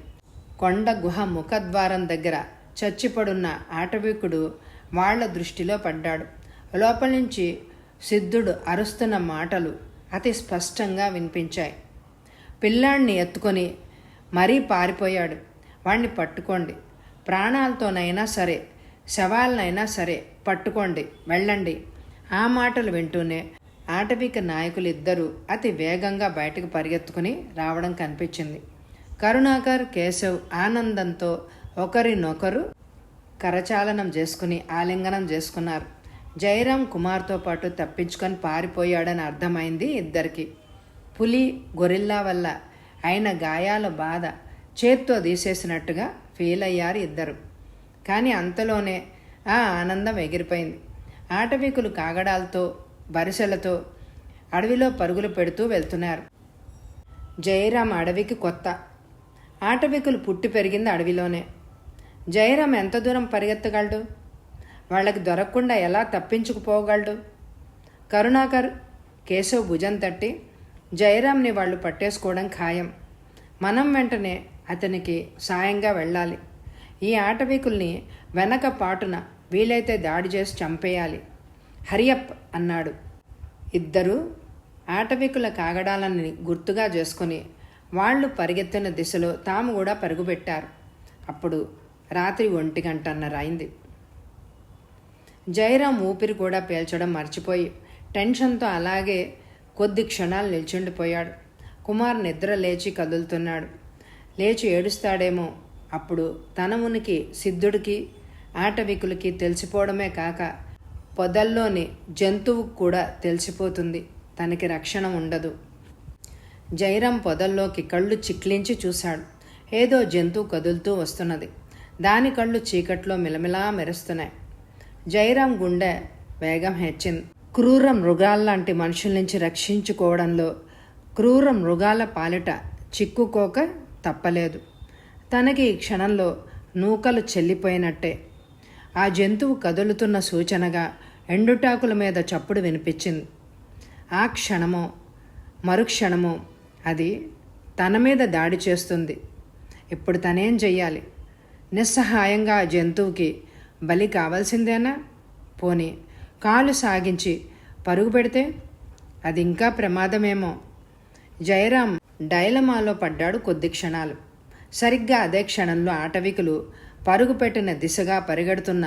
కొండ గుహ ముఖద్వారం దగ్గర చచ్చిపడున్న ఆటవికుడు వాళ్ల దృష్టిలో పడ్డాడు. లోపల నుంచి సిద్ధుడు అరుస్తున్న మాటలు అతి స్పష్టంగా వినిపించాయి. పిల్లాడిని ఎత్తుకొని మరీ పారిపోయాడు, వాణ్ణి పట్టుకోండి, ప్రాణాలతోనైనా సరే శవాలనైనా సరే పట్టుకోండి, వెళ్ళండి. ఆ మాటలు వింటూనే ఆటవిక నాయకులిద్దరూ అతి వేగంగా బయటకు పరిగెత్తుకుని రావడం కనిపించింది. కరుణాకర్, కేశవ్ ఆనందంతో ఒకరినొకరు కరచాలనం చేసుకుని ఆలింగనం చేసుకున్నారు. జయరాం కుమార్తో పాటు తప్పించుకొని పారిపోయాడని అర్థమైంది ఇద్దరికి. పులి, గొరిల్లా వల్ల అయిన గాయాల బాధ చేత్తో తీసేసినట్టుగా ఫీల్ అయ్యారు ఇద్దరు. కానీ అంతలోనే ఆ ఆనందం ఎగిరిపోయింది. ఆటవికులు కాగడాలతో బరిసెలతో అడవిలో పరుగులు పెడుతూ వెళ్తున్నారు. జయరాం అడవికి కొత్త. ఆటవికులు పుట్టి పెరిగింది అడవిలోనే. జయరాం ఎంత దూరం పరిగెత్తగలడు? వాళ్ళకి దొరకకుండా ఎలా తప్పించుకుపోగలడు? కరుణాకర్, కేశవ్ భుజం తట్టి, జయరాంని వాళ్ళు పట్టేసుకోవడం ఖాయం, మనం వెంటనే అతనికి సాయంగా వెళ్ళాలి, ఈ ఆటవికుల్ని వెనక పాటున వీలైతే దాడి చేసి చంపేయాలి, హరియప్ అన్నాడు. ఇద్దరూ ఆటవికుల కాగడాలని గుర్తుగా చేసుకుని వాళ్ళు పరిగెత్తిన దిశలో తాము కూడా పరుగుపెట్టారు. అప్పుడు రాత్రి 1:00 అయింది. జయరాం ఊపిరి కూడా పీల్చడం మర్చిపోయి టెన్షన్తో అలాగే కొద్ది క్షణాలు నిల్చుండిపోయాడు. కుమార్ నిద్ర లేచి కదులుతున్నాడు. లేచి ఏడుస్తాడేమో. అప్పుడు తన ఉనికి సిద్ధుడికి ఆటవికులకి తెలిసిపోవడమే కాక పొదల్లోని జంతువుకు కూడా తెలిసిపోతుంది. తనకి రక్షణ ఉండదు. జయరాం పొదల్లోకి కళ్ళు చిక్లించి చూశాడు. ఏదో జంతువు కదులుతూ వస్తున్నది. దాని కళ్ళు చీకట్లో మిలమిలా మెరుస్తున్నాయి. జయరాం గుండె వేగం హెచ్చింది. క్రూర మృగాల్లాంటి మనుషుల నుంచి రక్షించుకోవడంలో క్రూర మృగాల పాలిట చిక్కుకోక తప్పలేదు. తనకి ఈ క్షణంలో నూకలు చెల్లిపోయినట్టే. ఆ జంతువు కదులుతున్న సూచనగా ఎండుటాకుల మీద చప్పుడు వినిపించింది. ఆ క్షణమో మరుక్షణమో అది తన మీద దాడి చేస్తుంది. ఇప్పుడు తనేం చెయ్యాలి? నిస్సహాయంగా ఆ జంతువుకి బలి కావాల్సిందేనా? పోనీ కాలు సాగించి పరుగు పెడితే అది ఇంకా ప్రమాదమేమో. జయరాం డైలమాలో పడ్డాడు కొద్ది క్షణాలు. సరిగ్గా అదే క్షణంలో ఆటవికులు పరుగు పెట్టిన దిశగా పరిగెడుతున్న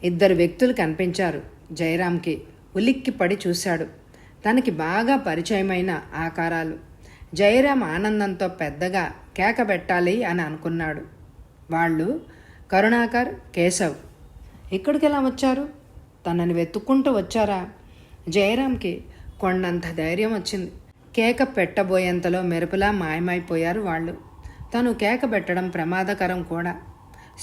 2 వ్యక్తులు కనిపించారు. జయరాంకి ఉలిక్కి పడి చూశాడు. తనకి బాగా పరిచయమైన ఆకారాలు. జయరాం ఆనందంతో పెద్దగా కేక పెట్టాలి అని అనుకున్నాడు. వాళ్ళు కరుణాకర్, కేశవ్. ఇక్కడికి ఎలా వచ్చారు? తనని వెతుక్కుంటూ వచ్చారా? జయరాంకి కొండంత ధైర్యం వచ్చింది. కేక పెట్టబోయేంతలో మెరుపులా మాయమైపోయారు వాళ్ళు. తను కేక పెట్టడం ప్రమాదకరం కూడా.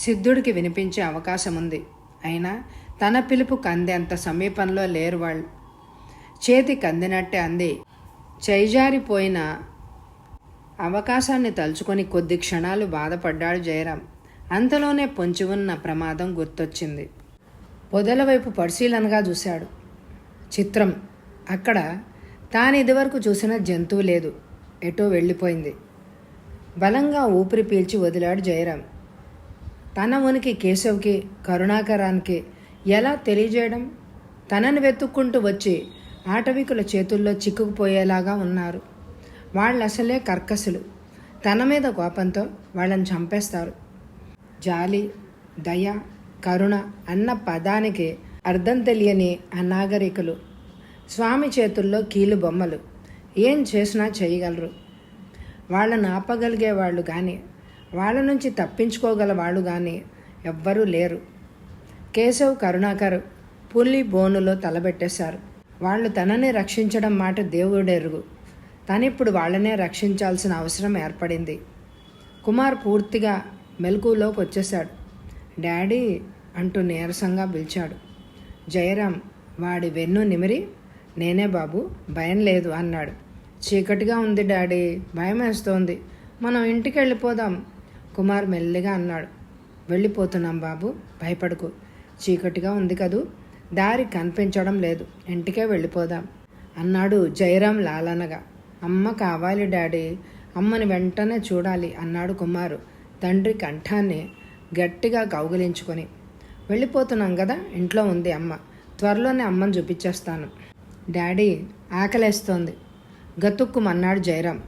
సిద్ధుడికి వినిపించే అవకాశం ఉంది. అయినా తన పిలుపు కందేంత సమీపంలో లేరు వాళ్ళు. చేతి కందినట్టే అంది. చేజారిపోయిన అవకాశాన్ని తలుచుకొని కొద్ది క్షణాలు బాధపడ్డాడు జయరాం. అంతలోనే పొంచి ఉన్న ప్రమాదం గుర్తొచ్చింది. పొదల వైపు పరిశీలనగా చూశాడు. చిత్రం. అక్కడ తాను ఇదివరకు చూసిన జంతువు లేదు. ఎటో వెళ్ళిపోయింది. బలంగా ఊపిరి పీల్చి వదిలాడు జయరాం. తన ఉనికి కేశవ్కి, కరుణాకరానికి ఎలా తెలియజేయడం? తనని వెతుక్కుంటూ వచ్చి ఆటవికుల చేతుల్లో చిక్కుకుపోయేలాగా ఉన్నారు. వాళ్ళు అసలే కర్కసులు. తన మీద కోపంతో వాళ్ళని చంపేస్తారు. జాలి, దయ, కరుణ అన్న పదానికి అర్థం తెలియని అనాగరికులు. స్వామి చేతుల్లో కీలు బొమ్మలు. ఏం చేసినా చేయగలరు. వాళ్ళని ఆపగలిగే వాళ్ళు కానీ, వాళ్ళ నుంచి తప్పించుకోగల వాళ్ళు కానీ ఎవ్వరూ లేరు. కేశవ్, కరుణాకర్ పులి బోనులో తలబెట్టేశారు. వాళ్ళు తనని రక్షించడం మాట దేవుడెరుగు. తనిప్పుడు వాళ్ళనే రక్షించాల్సిన అవసరం ఏర్పడింది. కుమార్ పూర్తిగా మెలకువలోకి వచ్చేశాడు. డాడీ అంటూ నీరసంగా పిలిచాడు. జయరాం వాడి వెన్ను నిమిరి, నేనే బాబు, భయం లేదు అన్నాడు. చీకటిగా ఉంది డాడీ, భయం వేస్తోంది. మనం ఇంటికి వెళ్ళిపోదాం. కుమార్ మెల్లిగా అన్నాడు. వెళ్ళిపోతున్నాం బాబు, భయపడకు. చీకటిగా ఉంది కదూ, దారి కనిపించడం లేదు, ఇంటికే వెళ్ళిపోదాం అన్నాడు జయరాం లాలనగా. అమ్మ కావాలి డాడీ, అమ్మని వెంటనే చూడాలి అన్నాడు కుమారు తండ్రి కంఠాన్ని గట్టిగా కౌగిలించుకొని. వెళ్ళిపోతున్నాం కదా, ఇంట్లో ఉంది అమ్మ, త్వరలోనే అమ్మని చూపించేస్తాను. డాడీ ఆకలేస్తోంది గతుక్కుమన్నాడు జయరాం.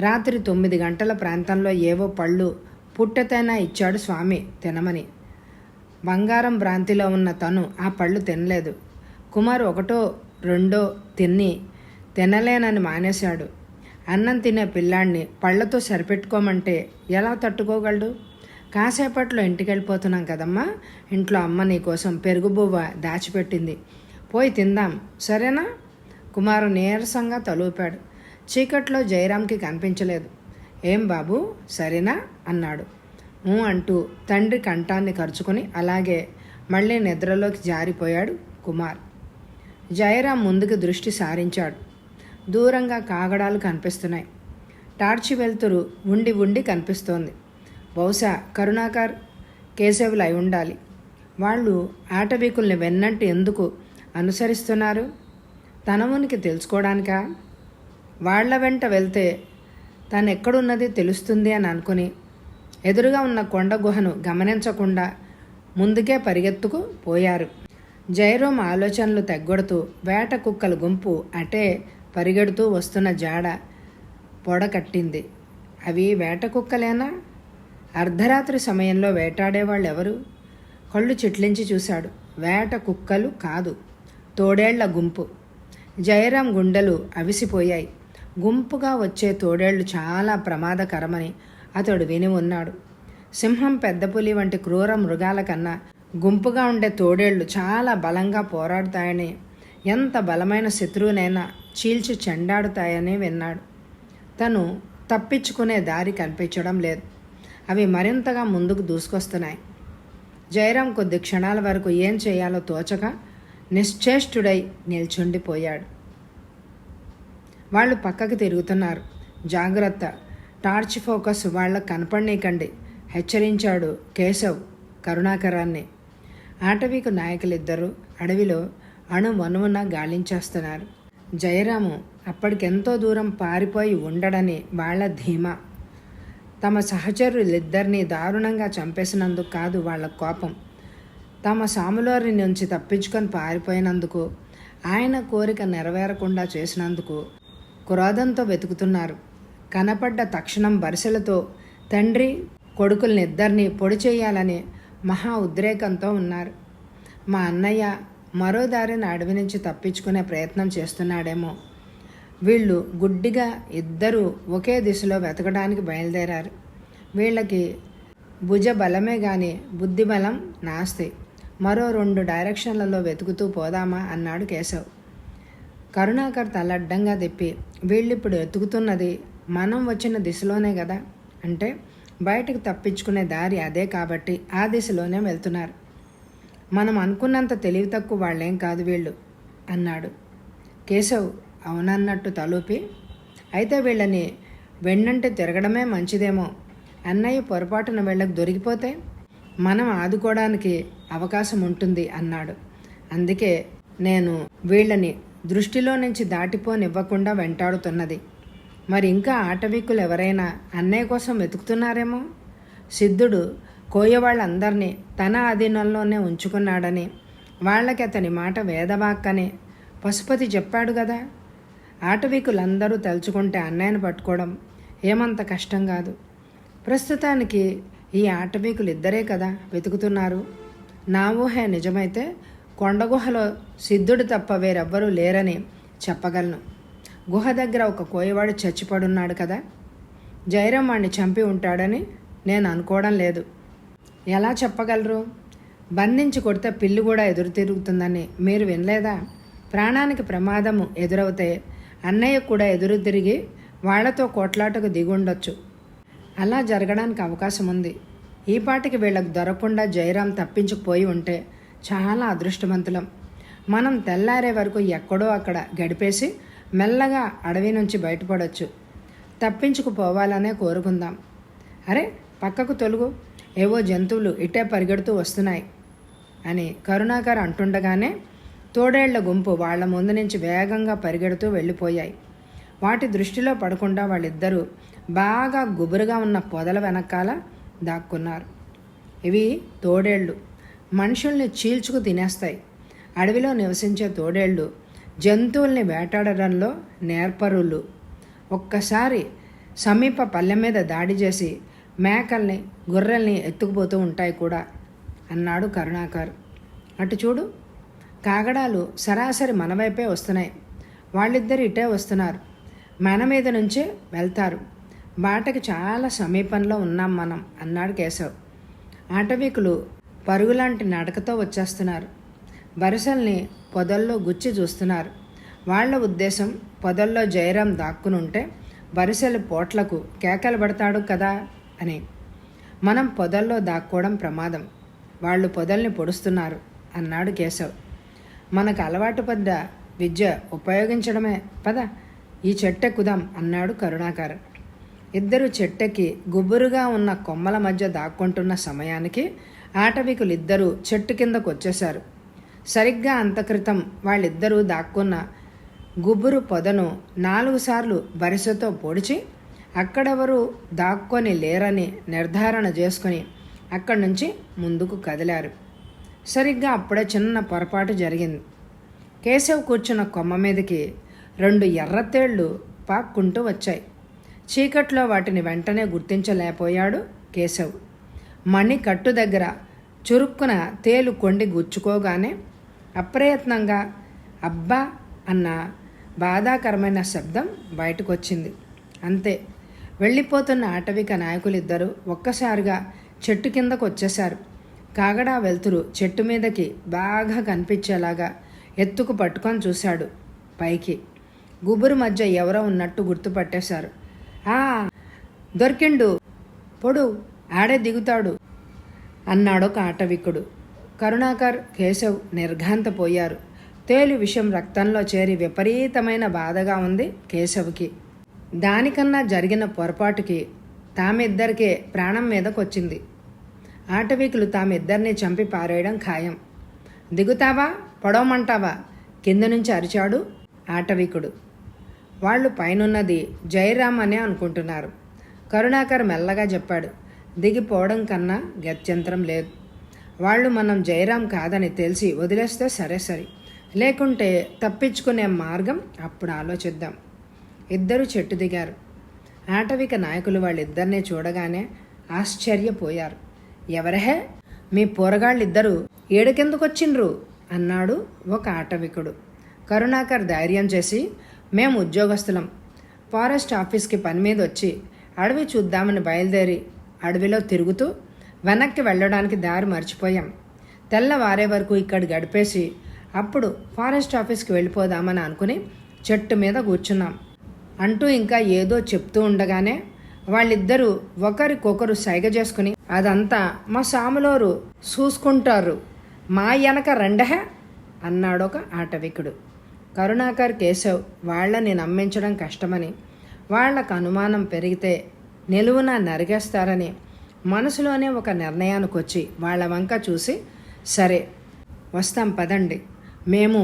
రాత్రి 9 గంటల ప్రాంతంలో ఏవో పళ్ళు పుట్టతైనా ఇచ్చాడు స్వామి తినమని. బంగారం భ్రాంతిలో ఉన్న తను ఆ పళ్ళు తినలేదు. కుమార్ 1, 2 తినలేనని మానేశాడు. అన్నం తినే పిల్లాడిని పళ్ళతో సరిపెట్టుకోమంటే ఎలా తట్టుకోగలడు? కాసేపట్లో ఇంటికి వెళ్ళిపోతున్నాం కదమ్మా, ఇంట్లో అమ్మ నీకోసం పెరుగుబువ్వ దాచిపెట్టింది, పోయి తిందాం, సరేనా? కుమారు నీరసంగా తలూపాడు. చీకట్లో జయరాంకి కనిపించలేదు. ఏం బాబు, సరేనా అన్నాడు. అంటూ తండ్రి కంఠాన్ని ఖర్చుకొని అలాగే మళ్ళీ నిద్రలోకి జారిపోయాడు కుమార్. జయరాం ముందుకు దృష్టి సారించాడు. దూరంగా కాగడాలు కనిపిస్తున్నాయి. టార్చి వెలుతురు ఉండి ఉండి కనిపిస్తోంది. బహుశా కరుణాకర్, కేశవులు అయి ఉండాలి. వాళ్ళు ఆటవీకుల్ని వెన్నంటి ఎందుకు అనుసరిస్తున్నారు? తన ఉనికి తెలుసుకోవడానికా? వాళ్ల వెంట వెళ్తే తను ఎక్కడున్నది తెలుస్తుంది అని అనుకుని ఎదురుగా ఉన్న కొండ గుహను గమనించకుండా ముందుకే పరిగెత్తుకు పోయారు. జయరాం ఆలోచనలు తెగ్గొడుతూ వేట కుక్కల గుంపు అటే పరిగెడుతూ వస్తున్న జాడ పొడకట్టింది. అవి వేట కుక్కలేనా? అర్ధరాత్రి సమయంలో వేటాడేవాళ్ళు ఎవరు? కళ్ళు చిట్లించి చూశాడు. వేట కుక్కలు కాదు, తోడేళ్ల గుంపు. జయరాం గుండెలు అవిసిపోయాయి. గుంపుగా వచ్చే తోడేళ్లు చాలా ప్రమాదకరమని అతడు విని ఉన్నాడు. సింహం, పెద్ద పులి వంటి క్రూర మృగాల కన్నా గుంపుగా ఉండే తోడేళ్లు చాలా బలంగా పోరాడుతాయని, ఎంత బలమైన శత్రువునైనా చీల్చి చెండాడుతాయని విన్నాడు. తను తప్పించుకునే దారి కనిపించడం లేదు. అవి మరింతగా ముందుకు దూసుకొస్తున్నాయి. జయరాం కొద్ది క్షణాల వరకు ఏం చేయాలో తోచక నిశ్చేష్టుడై నిల్చుండిపోయాడు. వాళ్ళు పక్కకి తిరుగుతున్నారు. జాగ్రత్త, టార్చ్ ఫోకస్ వాళ్ళకు కనపడనీకండి హెచ్చరించాడు కేశవ్ కరుణాకరాన్ని. ఆటవీకు నాయకులిద్దరూ అడవిలో అణువణువున గాలించేస్తున్నారు. జయరాము అప్పటికెంతో దూరం పారిపోయి ఉండడని వాళ్ల ధీమా. తమ సహచరులిద్దరినీ దారుణంగా చంపేసినందుకు కాదు వాళ్ళ కోపం, తమ సాములోరి నుంచి తప్పించుకొని పారిపోయినందుకు, ఆయన కోరిక నెరవేరకుండా చేసినందుకు క్రోధంతో వెతుకుతున్నారు. కనపడ్డ తక్షణం బరిసెలతో తండ్రి కొడుకులనిద్దరినీ పొడి చేయాలని మహా ఉద్రేకంతో ఉన్నారు. మా అన్నయ్య మరో దారిని అడవి నుంచి తప్పించుకునే ప్రయత్నం చేస్తున్నాడేమో. వీళ్ళు గుడ్డిగా ఇద్దరూ ఒకే దిశలో వెతకడానికి బయలుదేరారు. వీళ్ళకి భుజ బలమే గాని బుద్ధి బలం నాస్తి. మరో 2 డైరెక్షన్లలో వెతుకుతూ పోదామా అన్నాడు కేశవ్. కరుణాకర్ తలడ్డంగా తిప్పి, వీళ్ళిప్పుడు వెతుకుతున్నది మనం వచ్చిన దిశలోనే కదా, అంటే బయటకు తప్పించుకునే దారి అదే కాబట్టి ఆ దిశలోనే వెళ్తున్నారు. మనం అనుకున్నంత తెలివి తక్కువ వాళ్ళేం కాదు వీళ్ళు అన్నాడు. కేశవ్ అవునన్నట్టు తలూపి, అయితే వీళ్ళని వెన్నంటే తిరగడమే మంచిదేమో. అన్నయ్య పొరపాటున వీళ్ళకి దొరికిపోతే మనం ఆదుకోవడానికి అవకాశం ఉంటుంది అన్నాడు. అందుకే నేను వీళ్ళని దృష్టిలో నుంచి దాటిపోనివ్వకుండా వెంటాడుతున్నది. మరి ఇంకా ఆటవికులు ఎవరైనా అన్నయ్య కోసం వెతుకుతున్నారేమో. సిద్ధుడు కోయవాళ్ళందరినీ తన అధీనంలోనే ఉంచుకున్నాడని, వాళ్ళకి అతని మాట వేదవాక్కని పశుపతి చెప్పాడు కదా. ఆటవికులందరూ తలుచుకుంటే అన్నయ్యను పట్టుకోవడం ఏమంత కష్టం కాదు. ప్రస్తుతానికి ఈ ఆటవికులు ఇద్దరే కదా వెతుకుతున్నారు. నా ఊహే నిజమైతే కొండగుహలో సిద్ధుడు తప్ప వేరెవ్వరూ లేరని చెప్పగలను. గుహ దగ్గర ఒక కోయవాడు చచ్చిపడున్నాడు కదా. జయరాం వాణ్ణి చంపి ఉంటాడని నేను అనుకోవడం లేదు. ఎలా చెప్పగలరు? బంధించి కొడితే పిల్లి కూడా ఎదురు తిరుగుతుందని మీరు వినలేదా? ప్రాణానికి ప్రమాదము ఎదురవుతే అన్నయ్య కూడా ఎదురు తిరిగి వాళ్లతో కోట్లాటకు దిగుండొచ్చు. అలా జరగడానికి అవకాశం ఉంది. ఈ పాటికి వీళ్ళకు దొరకకుండా జయరాం తప్పించుకుపోయి ఉంటే చాలా అదృష్టవంతులం. మనం తెల్లారే వరకు ఎక్కడో అక్కడ గడిపేసి మెల్లగా అడవి నుంచి బయటపడవచ్చు. తప్పించుకుపోవాలనే కోరుకుందాం. అరే పక్కకు తొలుగు, ఏవో జంతువులు ఇటే పరిగెడుతూ వస్తున్నాయి అని కరుణాకర్ అంటుండగానే తోడేళ్ల గుంపు వాళ్ల ముందు నుంచి వేగంగా పరిగెడుతూ వెళ్ళిపోయాయి. వాటి దృష్టిలో పడకుండా వాళ్ళిద్దరూ బాగా గుబురుగా ఉన్న పొదల వెనకాల దాక్కున్నారు. ఇవి తోడేళ్ళు, మనుషుల్ని చీల్చుకు తినేస్తాయి. అడవిలో నివసించే తోడేళ్ళు జంతువుల్ని వేటాడడంలో నేర్పరులు. ఒక్కసారి సమీప పల్లె మీద దాడి చేసి మేకల్ని గొర్రెల్ని ఎత్తుకుపోతూ ఉంటాయి కూడా అన్నాడు కరుణాకర్. అటు చూడు, కాగడాలు సరాసరి మన వైపే వస్తున్నాయి. వాళ్ళిద్దరు ఇటే వస్తున్నారు. మన మీద నుంచే వెళ్తారు. బాటకి చాలా సమీపంలో ఉన్నాం మనం అన్నాడు కేశవ్. ఆటవికులు పరుగులాంటి నడకతో వచ్చేస్తున్నారు. బరిసల్ని పొదల్లో గుచ్చి చూస్తున్నారు. వాళ్ల ఉద్దేశం పొదల్లో జయరాం దాక్కునుంటే బరిసెల పోట్లకు కేకలు పడతాడు కదా అని. మనం పొదల్లో దాక్కోవడం ప్రమాదం. వాళ్ళు పొదల్ని పొడుస్తున్నారు అన్నాడు కేశవ్. మనకు అలవాటు పడ్డ విద్య ఉపయోగించడమే, పద ఈ చెట్టెక్కుదాం అన్నాడు కరుణాకర్. ఇద్దరు చెట్టెక్కి గుబురుగా ఉన్న కొమ్మల మధ్య దాక్కుంటున్న సమయానికి ఆటవికులిద్దరూ చెట్టు కిందకు వచ్చేశారు. సరిగ్గా అంతక్రితం వాళ్ళిద్దరూ దాక్కున్న గుబురు పొదను 4 సార్లు బరిసెతో పొడిచి అక్కడెవరూ దాక్కొని లేరని నిర్ధారణ చేసుకుని అక్కడి నుంచి ముందుకు కదిలారు. సరిగ్గా అప్పుడే చిన్న పొరపాటు జరిగింది. కేశవ్ కూర్చున్న కొమ్మ మీదకి 2 ఎర్రతేళ్లు పాక్కుంటూ వచ్చాయి. చీకట్లో వాటిని వెంటనే గుర్తించలేకపోయాడు కేశవ్. మణి కట్టు దగ్గర చురుక్కున తేలు కొండి గుచ్చుకోగానే అప్రయత్నంగా అబ్బా అన్న బాధాకరమైన శబ్దం బయటకొచ్చింది. అంతే, వెళ్ళిపోతున్న ఆటవిక నాయకులిద్దరూ ఒక్కసారిగా చెట్టు కిందకు వచ్చేశారు. కాగడా వెలుతురు చెట్టు మీదకి బాగా కనిపించేలాగా ఎత్తుకు పట్టుకొని చూశాడు పైకి. గుబురు మధ్య ఎవరో ఉన్నట్టు గుర్తుపట్టేశారు. దొరికిండు, పొడు ఆడే దిగుతాడు అన్నాడొక ఆటవికుడు. కరుణాకర్, కేశవ్ నిర్ఘాంతపోయారు. తేలు విషం రక్తంలో చేరి విపరీతమైన బాధగా ఉంది కేశవ్కి. దానికన్నా జరిగిన పొరపాటుకి తామిద్దరికే ప్రాణం మీదకొచ్చింది. ఆటవికులు తామిద్దరినీ చంపి పారేయడం ఖాయం. దిగుతావా, పొడవమంటావా, కింద నుంచి అరిచాడు ఆటవికుడు. వాళ్ళు పైనున్నది జయరామ్ అనే అనుకుంటున్నారు. కరుణాకర్ మెల్లగా చెప్పాడు. దిగిపోవడం కన్నా గత్యంతరం లేదు. వాళ్ళు మనం జయరాం కాదని తెలిసి వదిలేస్తే సరే, లేకుంటే తప్పించుకునే మార్గం అప్పుడు ఆలోచిద్దాం. ఇద్దరు చెట్టు దిగారు. ఆటవిక నాయకులు వాళ్ళిద్దరినీ చూడగానే ఆశ్చర్యపోయారు. ఎవరహే, మీ పోరగాళ్ళిద్దరూ ఏడుకెందుకొచ్చిండ్రు అన్నాడు ఒక ఆటవికుడు. కరుణాకర్ ధైర్యం చేసి, మేము ఉద్యోగస్తులం, ఫారెస్ట్ ఆఫీస్కి పని మీద వచ్చి అడవి చూద్దామని బయలుదేరి అడవిలో తిరుగుతూ వెనక్కి వెళ్ళడానికి దారి మర్చిపోయాం. తెల్లవారే వరకు ఇక్కడ గడిపేసి అప్పుడు ఫారెస్ట్ ఆఫీస్కి వెళ్ళిపోదామని అనుకుని చెట్టు మీద కూర్చున్నాం అంటూ ఇంకా ఏదో చెప్తూ ఉండగానే వాళ్ళిద్దరూ ఒకరికొకరు సైగ చేసుకుని, అదంతా మా సాములోరు చూసుకుంటారు, మా వెనక రండహ అన్నాడొక ఆటవికుడు. కరుణాకర్, కేశవ్ వాళ్ళని నమ్మించడం కష్టమని, వాళ్లకు అనుమానం పెరిగితే నిలువున నరిగేస్తారని మనసులోనే ఒక నిర్ణయానికి వచ్చి వాళ్ళ వంక చూసి, సరే వస్తాం పదండి, మేము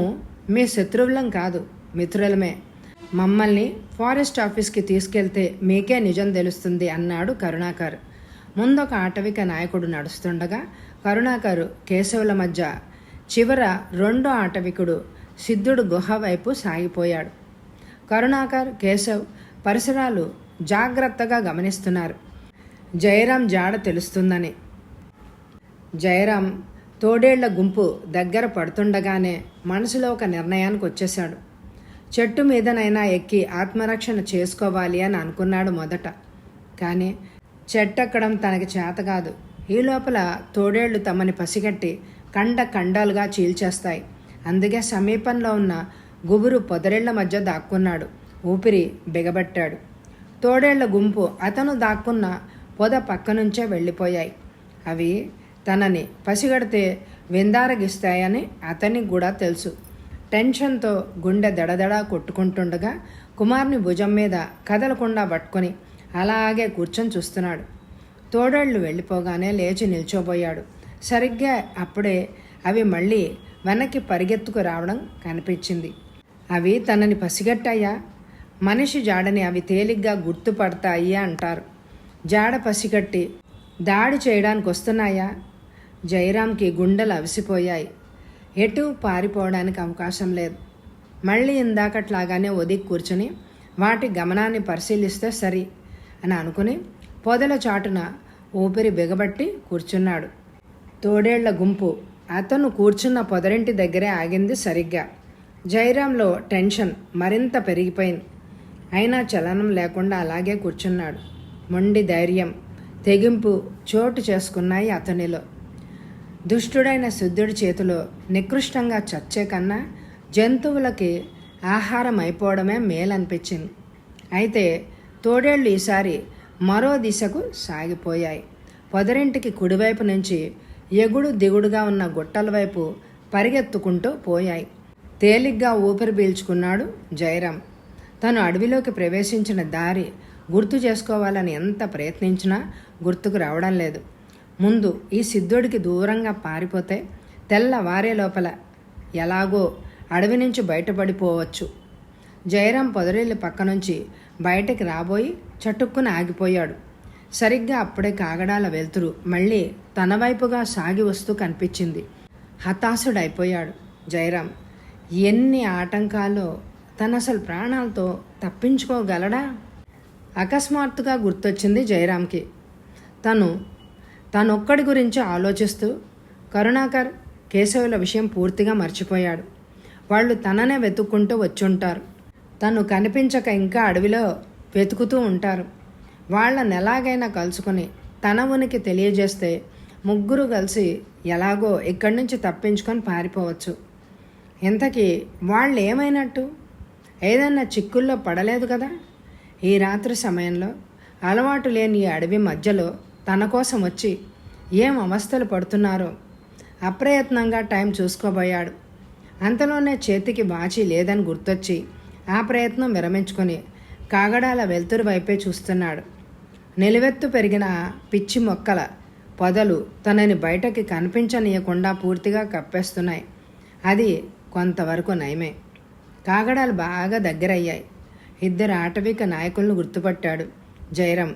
మీ శత్రువులం కాదు, మిత్రులమే, మమ్మల్ని ఫారెస్ట్ ఆఫీస్కి తీసుకెళ్తే మీకే నిజం తెలుస్తుంది అన్నాడు కరుణాకర్. ముందొక ఆటవిక నాయకుడు నడుస్తుండగా కరుణాకర్, కేశవుల మధ్య చివర రెండో ఆటవికుడు సిద్ధుడు గుహ వైపు సాగిపోయాడు. కరుణాకర్, కేశవ్ పరిసరాలు జాగ్రత్తగా గమనిస్తున్నారు. జయరాం జాడ తెలుస్తుందని. జయరాం తోడేళ్ల గుంపు దగ్గర పడుతుండగానే మనసులో ఒక నిర్ణయానికి వచ్చేశాడు. చెట్టు మీదనైనా ఎక్కి ఆత్మరక్షణ చేసుకోవాలి అని అనుకున్నాడు మొదట. కానీ చెట్టెక్కడం తనకి చేత కాదు. ఈ లోపల తోడేళ్లు తమని పసిగట్టి ఖండాలుగా చీల్చేస్తాయి. అందుకే సమీపంలో ఉన్న గుబురు పొదరిళ్ల మధ్య దాక్కున్నాడు. ఊపిరి బిగబట్టాడు. తోడేళ్ల గుంపు అతను దాక్కున్న పొద పక్క నుంచే వెళ్ళిపోయాయి. అవి తనని పసిగడితే విందారగిస్తాయని అతనికి కూడా తెలుసు. టెన్షన్తో గుండె దడదడా కొట్టుకుంటుండగా కుమార్ని భుజం మీద కదలకుండా పట్టుకొని అలాగే కూర్చొని చూస్తున్నాడు. తోడేళ్లు వెళ్ళిపోగానే లేచి నిల్చోబోయాడు. సరిగ్గా అప్పుడే అవి మళ్ళీ వెనక్కి పరిగెత్తుకు రావడం కనిపించింది. అవి తనని పసిగట్టాయా? మనిషి జాడని అవి తేలిగ్గా గుర్తుపడతాయి అంటారు. జాడ పసిగట్టి దాడి చేయడానికి వస్తున్నాయా? జయరాంకి గుండెలు అవిసిపోయాయి. ఎటు పారిపోవడానికి అవకాశం లేదు. మళ్ళీ ఇందాకట్లాగానే ఒదిగి కూర్చుని వాటి గమనాన్ని పరిశీలిస్తే సరి అని అనుకుని పొదల చాటున ఊపిరి బిగబట్టి కూర్చున్నాడు. తోడేళ్ల గుంపు అతను కూర్చున్న పొదరింటి దగ్గరే ఆగింది సరిగ్గా. జయరాంలో టెన్షన్ మరింత పెరిగిపోయింది. అయినా చలనం లేకుండా అలాగే కూర్చున్నాడు. మొండి ధైర్యం, తెగింపు చోటు చేసుకున్నాయి అతనిలో. దుష్టుడైన సిద్ధుడి చేతిలో నికృష్టంగా చచ్చే కన్నా జంతువులకి ఆహారం అయిపోవడమే మేలనిపించింది. అయితే తోడేళ్లు ఈసారి మరో దిశకు సాగిపోయాయి. పొదరింటికి కుడివైపు నుంచి ఎగుడు దిగుడుగా ఉన్న గుట్టల వైపు పరిగెత్తుకుంటూ పోయాయి. తేలిగ్గా ఊపిరి పీల్చుకున్నాడు జయరాం. తను అడవిలోకి ప్రవేశించిన దారి గుర్తు చేసుకోవాలని ఎంత ప్రయత్నించినా గుర్తుకు రావడం లేదు. ముందు ఈ సిద్ధుడికి దూరంగా పారిపోతే తెల్లవారే లోపల ఎలాగో అడవి నుంచి బయటపడిపోవచ్చు. జయరాం పొదరిల్లి పక్క నుంచి బయటకి రాబోయి చటుక్కున ఆగిపోయాడు. సరిగ్గా అప్పుడే కాగడాల వెలుతురు మళ్ళీ తన వైపుగా సాగి వస్తూ కనిపించింది. హతాశుడైపోయాడు జయరాం. ఎన్ని ఆటంకాలో తను అసలు ప్రాణాలతో తప్పించుకోగలడా? అకస్మాత్తుగా గుర్తొచ్చింది జయరాంకి. తనొక్కడి గురించి ఆలోచిస్తూ కరుణాకర్, కేశవుల విషయం పూర్తిగా మర్చిపోయాడు. వాళ్ళు తననే వెతుక్కుంటూ వచ్చుంటారు. తను కనిపించక ఇంకా అడవిలో వెతుకుతూ ఉంటారు. వాళ్ళని ఎలాగైనా కలుసుకొని తన ఉనికి తెలియజేస్తే ముగ్గురు కలిసి ఎలాగో ఇక్కడి నుంచి తప్పించుకొని పారిపోవచ్చు. ఇంతకీ వాళ్ళు ఏమైనట్టు? ఏదన్నా చిక్కుల్లో పడలేదు కదా? ఈ రాత్రి సమయంలో అలవాటు లేని ఈ అడవి మధ్యలో తన కోసం వచ్చి ఏం అవస్థలు పడుతున్నారో. అప్రయత్నంగా టైం చూసుకోబోయాడు. అంతలోనే చేతికి వాచి లేదని గుర్తొచ్చి ఆ ప్రయత్నం విరమించుకొని కాగడాల వెలుతురు వైపే చూస్తున్నాడు. నిలువెత్తు పెరిగిన పిచ్చి మొక్కల పొదలు తనని బయటకి కనిపించనీయకుండా పూర్తిగా కప్పేస్తున్నాయి. అది కొంతవరకు నయమే. కాగడాలు బాగా దగ్గరయ్యాయి. ఇద్దరు ఆటవిక నాయకులను గుర్తుపట్టాడు జయరాం.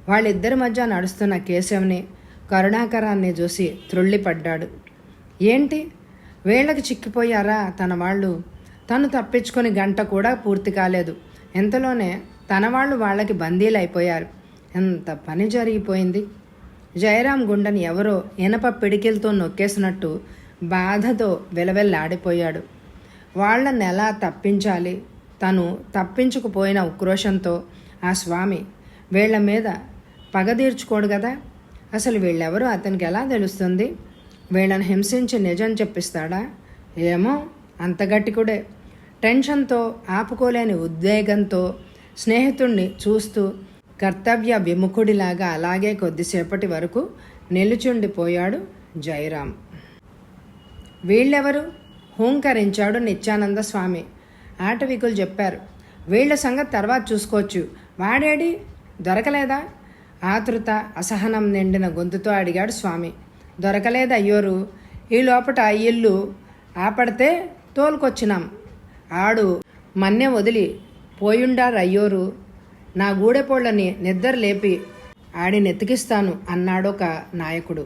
వాళ్ళిద్దరి మధ్య నడుస్తున్న కేశవ్ని, కరుణాకరాన్ని చూసి త్రుళ్ళిపడ్డాడు. ఏంటి, వేళ్ళకి చిక్కిపోయారా తన వాళ్ళు? తను తప్పించుకొని గంట కూడా పూర్తి కాలేదు. ఎంతలోనే తన వాళ్ళు వాళ్ళకి బందీలు అయిపోయారు. ఎంత పని జరిగిపోయింది. జయరాం గుండెని ఎవరో ఇనప పిడికిలతో నొక్కేసినట్టు బాధతో వెలవెల్లాడిపోయాడు. వాళ్ళని ఎలా తప్పించాలి? తను తప్పించుకుపోయిన ఉక్రోషంతో ఆ స్వామి వీళ్ల మీద పగ తీర్చుకోడు కదా. అసలు వీళ్ళెవరో అతనికి ఎలా తెలుస్తుంది? వీళ్ళని హింసించి నిజం చెప్పిస్తాడా? ఏమో, అంత గట్టికుడే. టెన్షన్తో, ఆపుకోలేని ఉద్వేగంతో స్నేహితుణ్ణి చూస్తూ కర్తవ్య విముఖుడిలాగా అలాగే కొద్దిసేపటి వరకు నిలుచుండిపోయాడు జయరాం. వీళ్ళెవరు? హూంకరించాడు నిత్యానంద స్వామి. ఆటవికులు చెప్పారు, వీళ్ల సంగతి తర్వాత చూసుకోవచ్చు. వాడేడి, దొరకలేదా? ఆతృత, అసహనం నిండిన గొంతుతో అడిగాడు స్వామి. దొరకలేదయ్యోరు. ఈ లోపట ఇల్లు ఆపడితే తోలుకొచ్చినాం. ఆడు మన్నె వదిలి పోయుండారయ్యోరు. నా గూడెపోళ్ళని నిద్ర లేపి ఆడినెతికిస్తాను అన్నాడొక నాయకుడు.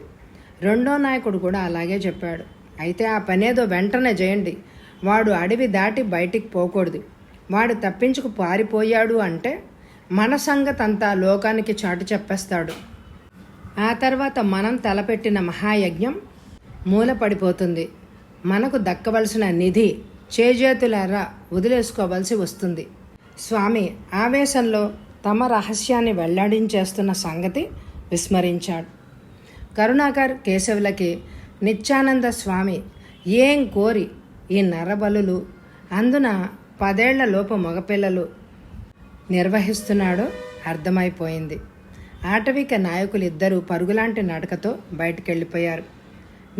రెండో నాయకుడు కూడా అలాగే చెప్పాడు. అయితే ఆ పనేదో వెంటనే చేయండి. వాడు అడవి దాటి బయటికి పోకూడదు. వాడు తప్పించుకు పారిపోయాడు అంటే మన సంగతంతా లోకానికి చాటు చెప్పేస్తాడు. ఆ తర్వాత మనం తలపెట్టిన మహాయజ్ఞం మూలపడిపోతుంది. మనకు దక్కవలసిన నిధి చేజేతులారా వదిలేసుకోవలసి వస్తుంది. స్వామి ఆవేశంలో తమ రహస్యాన్ని వెల్లడించేస్తున్న సంగతి విస్మరించాడు. కరుణాకర్, కేశవులకి నిత్యానంద స్వామి ఏం కోరి ఈ నరబలులు, అందున 10 ఏళ్ల లోపు మగపిల్లలు నిర్వహిస్తున్నాడో అర్థమైపోయింది. ఆటవిక నాయకులిద్దరూ పరుగులాంటి నడకతో బయటికెళ్ళిపోయారు.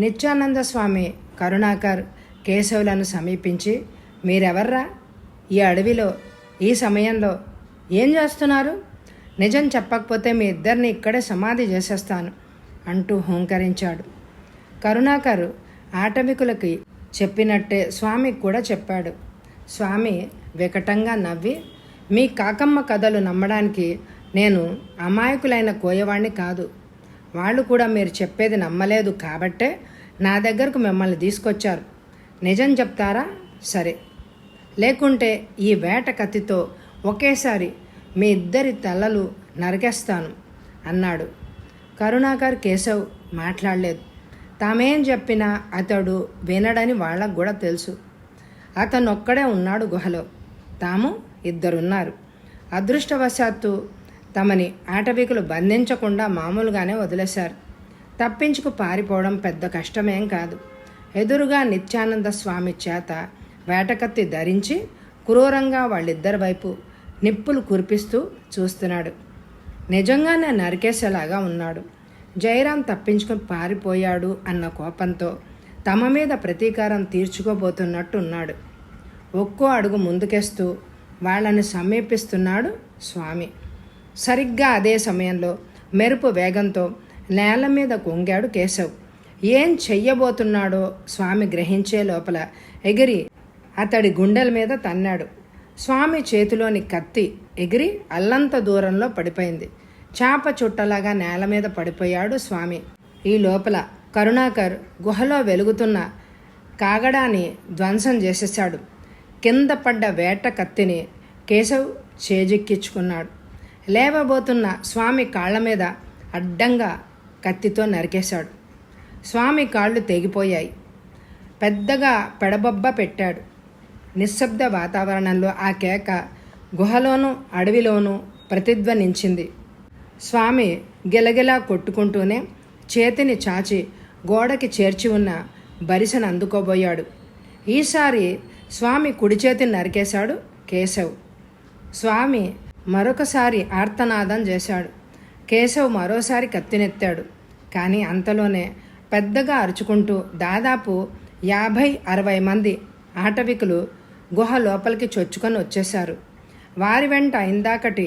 నిత్యానంద స్వామి కరుణాకర్, కేశవులను సమీపించి, మీరెవర్రా? ఈ అడవిలో ఈ సమయంలో ఏం చేస్తున్నారు? నిజం చెప్పకపోతే మీ ఇద్దరిని ఇక్కడే సమాధి చేసేస్తాను అంటూ హూంకరించాడు. కరుణాకర్ ఆటవికులకి చెప్పినట్టే స్వామికి కూడా చెప్పాడు. స్వామి వికటంగా నవ్వి, మీ కాకమ్మ కథలు నమ్మడానికి నేను అమాయకులైన కోయవాణ్ణి కాదు. వాళ్ళు కూడా మీరు చెప్పేది నమ్మలేదు కాబట్టే నా దగ్గరకు మిమ్మల్ని తీసుకొచ్చారు. నిజం చెప్తారా? సరే, లేకుంటే ఈ వేట కత్తితో ఒకేసారి మీ ఇద్దరి తలలు నరికేస్తాను అన్నాడు. కరుణాకర్, కేశవ్ మాట్లాడలేదు. తామేం చెప్పినా అతడు వినడని వాళ్ళకు కూడా తెలుసు. అతను ఒక్కడే ఉన్నాడు గుహలో. తాము ఇద్దరున్నారు. అదృష్టవశాత్తు తమని ఆటవికులు బంధించకుండా మామూలుగానే వదిలేశారు. తప్పించుకు పారిపోవడం పెద్ద కష్టమేం కాదు. ఎదురుగా నిత్యానంద స్వామి చేత వేటకత్తి ధరించి క్రూరంగా వాళ్ళిద్దరి వైపు నిప్పులు కురిపిస్తూ చూస్తున్నాడు. నిజంగానే నరికేసేలాగా ఉన్నాడు. జయరాం తప్పించుకుని పారిపోయాడు అన్న కోపంతో తమ మీద ప్రతీకారం తీర్చుకోబోతున్నట్టు ఉన్నాడు. ఒక్కో అడుగు ముందుకేస్తూ వాళ్ళని సమీపిస్తున్నాడు స్వామి. సరిగ్గా అదే సమయంలో మెరుపు వేగంతో నేల మీద కొంగాడు కేశవ్. ఏం చెయ్యబోతున్నాడో స్వామి గ్రహించే లోపల ఎగిరి అతడి గుండెల మీద తన్నాడు. స్వామి చేతిలోని కత్తి ఎగిరి అల్లంత దూరంలో పడిపోయింది. చాప చుట్టలాగా నేల మీద పడిపోయాడు స్వామి. ఈ లోపల కరుణాకర్ గుహలో వెలుగుతున్న కాగడాన్ని ధ్వంసం చేసేశాడు. కింద పడ్డ వేట కత్తిని కేశవ్ చేజిక్కించుకున్నాడు. లేవబోతున్న స్వామి కాళ్ల మీద అడ్డంగా కత్తితో నరికేశాడు. స్వామి కాళ్ళు తెగిపోయాయి. పెద్దగా పెడబొబ్బ పెట్టాడు. నిశ్శబ్ద వాతావరణంలో ఆ కేక గుహలోనూ అడవిలోనూ ప్రతిధ్వనించింది. స్వామి గిలగిలా కొట్టుకుంటూనే చేతిని చాచి గోడకి చేర్చి ఉన్న బరిసెను అందుకోబోయాడు. ఈసారి స్వామి కుడి చేతిని నరికేశాడు కేశవ్. స్వామి మరొకసారి ఆర్తనాదం చేశాడు. కేశవ్ మరోసారి కత్తినెత్తాడు. కానీ అంతలోనే పెద్దగా అరుచుకుంటూ దాదాపు 50-60 మంది ఆటవికులు గుహ లోపలికి చొచ్చుకొని వచ్చేశారు. వారి వెంట ఇందాకటి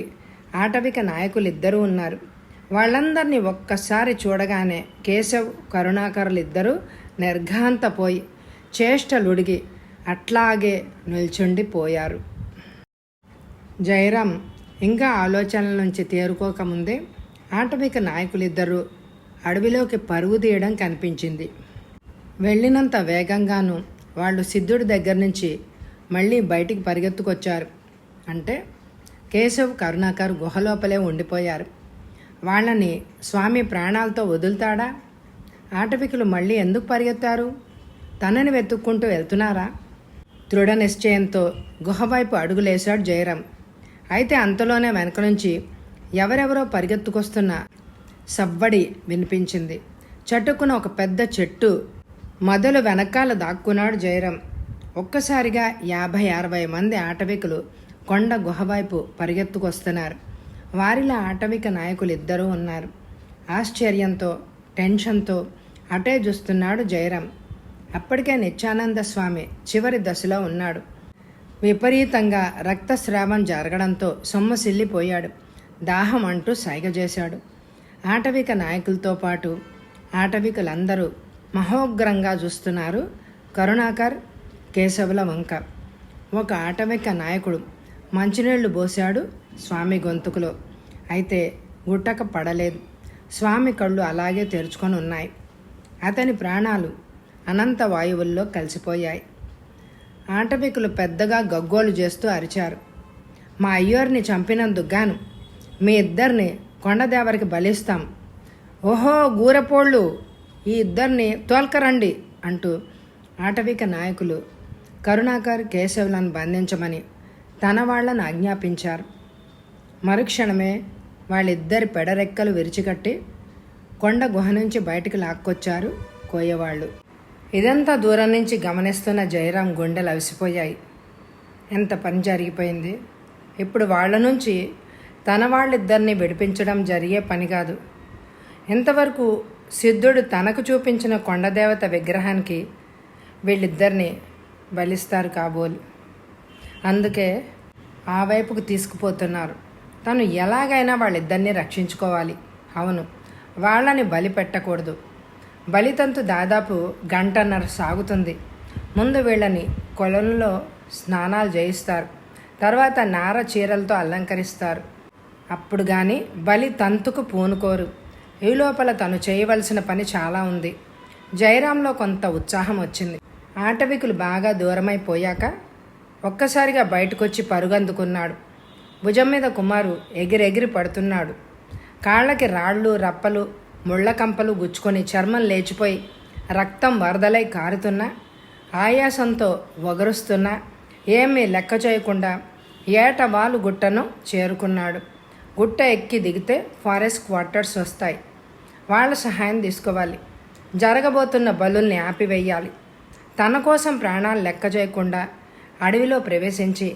ఆటవిక నాయకులిద్దరూ ఉన్నారు. వాళ్ళందరినీ ఒక్కసారి చూడగానే కేశవ్, కరుణాకరులిద్దరూ నిర్ఘాంతపోయి చేష్టలుడిగి అట్లాగే నిల్చుండిపోయారు. జయరాం ఇంకా ఆలోచనల నుంచి తేరుకోకముందే ఆటవిక నాయకులిద్దరూ అడవిలోకి పరుగు తీయడం కనిపించింది. వెళ్ళినంత వేగంగానూ వాళ్ళు సిద్ధుడి దగ్గర నుంచి మళ్ళీ బయటికి పరిగెత్తుకొచ్చారు. అంటే కేశవ్, కరుణాకర్ గుహలోపలే ఉండిపోయారు. వాళ్ళని స్వామి ప్రాణాలతో వదులుతాడా? ఆటవికులు మళ్ళీ ఎందుకు పరిగెత్తారు? తనని వెతుక్కుంటూ వెళ్తున్నారా? దృఢ నిశ్చయంతో గుహవైపు అడుగులేశాడు జయరాం. అయితే అంతలోనే వెనక నుంచి ఎవరెవరో పరిగెత్తుకొస్తున్న సవ్వడి వినిపించింది. చటుక్కున ఒక పెద్ద చెట్టు మొదలు వెనకాల దాక్కున్నాడు జయరాం. ఒక్కసారిగా 50-60 మంది ఆటవికులు కొండ గుహవైపు పరిగెత్తుకొస్తున్నారు. వారిలో ఆటవిక నాయకులిద్దరూ ఉన్నారు. ఆశ్చర్యంతో, టెన్షన్తో అటే చూస్తున్నాడు జయరాం. అప్పటికే నిత్యానంద స్వామి చివరి దశలో ఉన్నాడు. విపరీతంగా రక్తస్రావం జరగడంతో సొమ్మసిల్లిపోయాడు. దాహం అంటూ సైగ చేశాడు. ఆటవిక నాయకులతో పాటు ఆటవికులందరూ మహోగ్రంగా చూస్తున్నారు కరుణాకర్, కేశవుల వంక. ఒక ఆటవిక నాయకుడు మంచినీళ్లు పోశాడు స్వామి గొంతుకులో. అయితే గుట్టక పడలేదు. స్వామి కళ్ళు అలాగే తెరుచుకొని ఉన్నాయి. అతని ప్రాణాలు అనంత వాయువుల్లో కలిసిపోయాయి. ఆటవికులు పెద్దగా గగ్గోలు చేస్తూ అరిచారు. మా అయ్యోర్ని చంపినందుకు గాను మీ ఇద్దరిని కొండదేవరికి బలిస్తాం. ఓహో గూరపోళ్ళు, ఈ ఇద్దరిని తోల్కరండి అంటూ ఆటవిక నాయకులు కరుణాకర్, కేశవులను బంధించమని తన వాళ్లను ఆజ్ఞాపించారు. మరుక్షణమే వాళ్ళిద్దరి పెడరెక్కలు విరిచికట్టి కొండ గుహ నుంచి బయటికి లాక్కొచ్చారు కోయవాళ్ళు. ఇదంతా దూరం నుంచి గమనిస్తున్న జయరాం గుండెలు అవిసిపోయాయి. ఎంత పని జరిగిపోయింది! ఇప్పుడు వాళ్ళ నుంచి తన వాళ్ళిద్దరిని విడిపించడం జరిగే పని కాదు. ఇంతవరకు సిద్ధుడు తనకు చూపించిన కొండదేవత విగ్రహానికి వీళ్ళిద్దరిని బలిస్తారు కాబోలు. అందుకే ఆ వైపుకు తీసుకుపోతున్నారు. తను ఎలాగైనా వాళ్ళిద్దరినీ రక్షించుకోవాలి. అవును, వాళ్ళని బలి పెట్టకూడదు. బలితంతు దాదాపు 1.5 సాగుతుంది. ముందు వీళ్ళని కొలంలో స్నానాలు చేయిస్తారు. తర్వాత నార చీరలతో అలంకరిస్తారు. అప్పుడు కానీ బలి తంతుకు పూనుకోరు. ఈ లోపల తను చేయవలసిన పని చాలా ఉంది. జయరాంలో కొంత ఉత్సాహం వచ్చింది. ఆటవికులు బాగా దూరమైపోయాక ఒక్కసారిగా బయటకొచ్చి పరుగందుకున్నాడు. భుజం మీద కుమారు ఎగిరెగిరి పడుతున్నాడు. కాళ్ళకి రాళ్ళు, రప్పలు, ముళ్ళ కంపలు గుచ్చుకొని చర్మం లేచిపోయి రక్తం వరదలై కారుతున్నా, ఆయాసంతో వగరుస్తున్నా ఏమీ లెక్క చేయకుండా ఏటవాలు గుట్టను చేరుకున్నాడు. గుట్ట ఎక్కి దిగితే ఫారెస్ట్ క్వార్టర్స్ వస్తాయి. వాళ్ళ సహాయం తీసుకోవాలి. జరగబోతున్న బలుల్ని ఆపివేయాలి. తన కోసం ప్రాణాలు లెక్క చేయకుండా అడవిలో ప్రవేశించి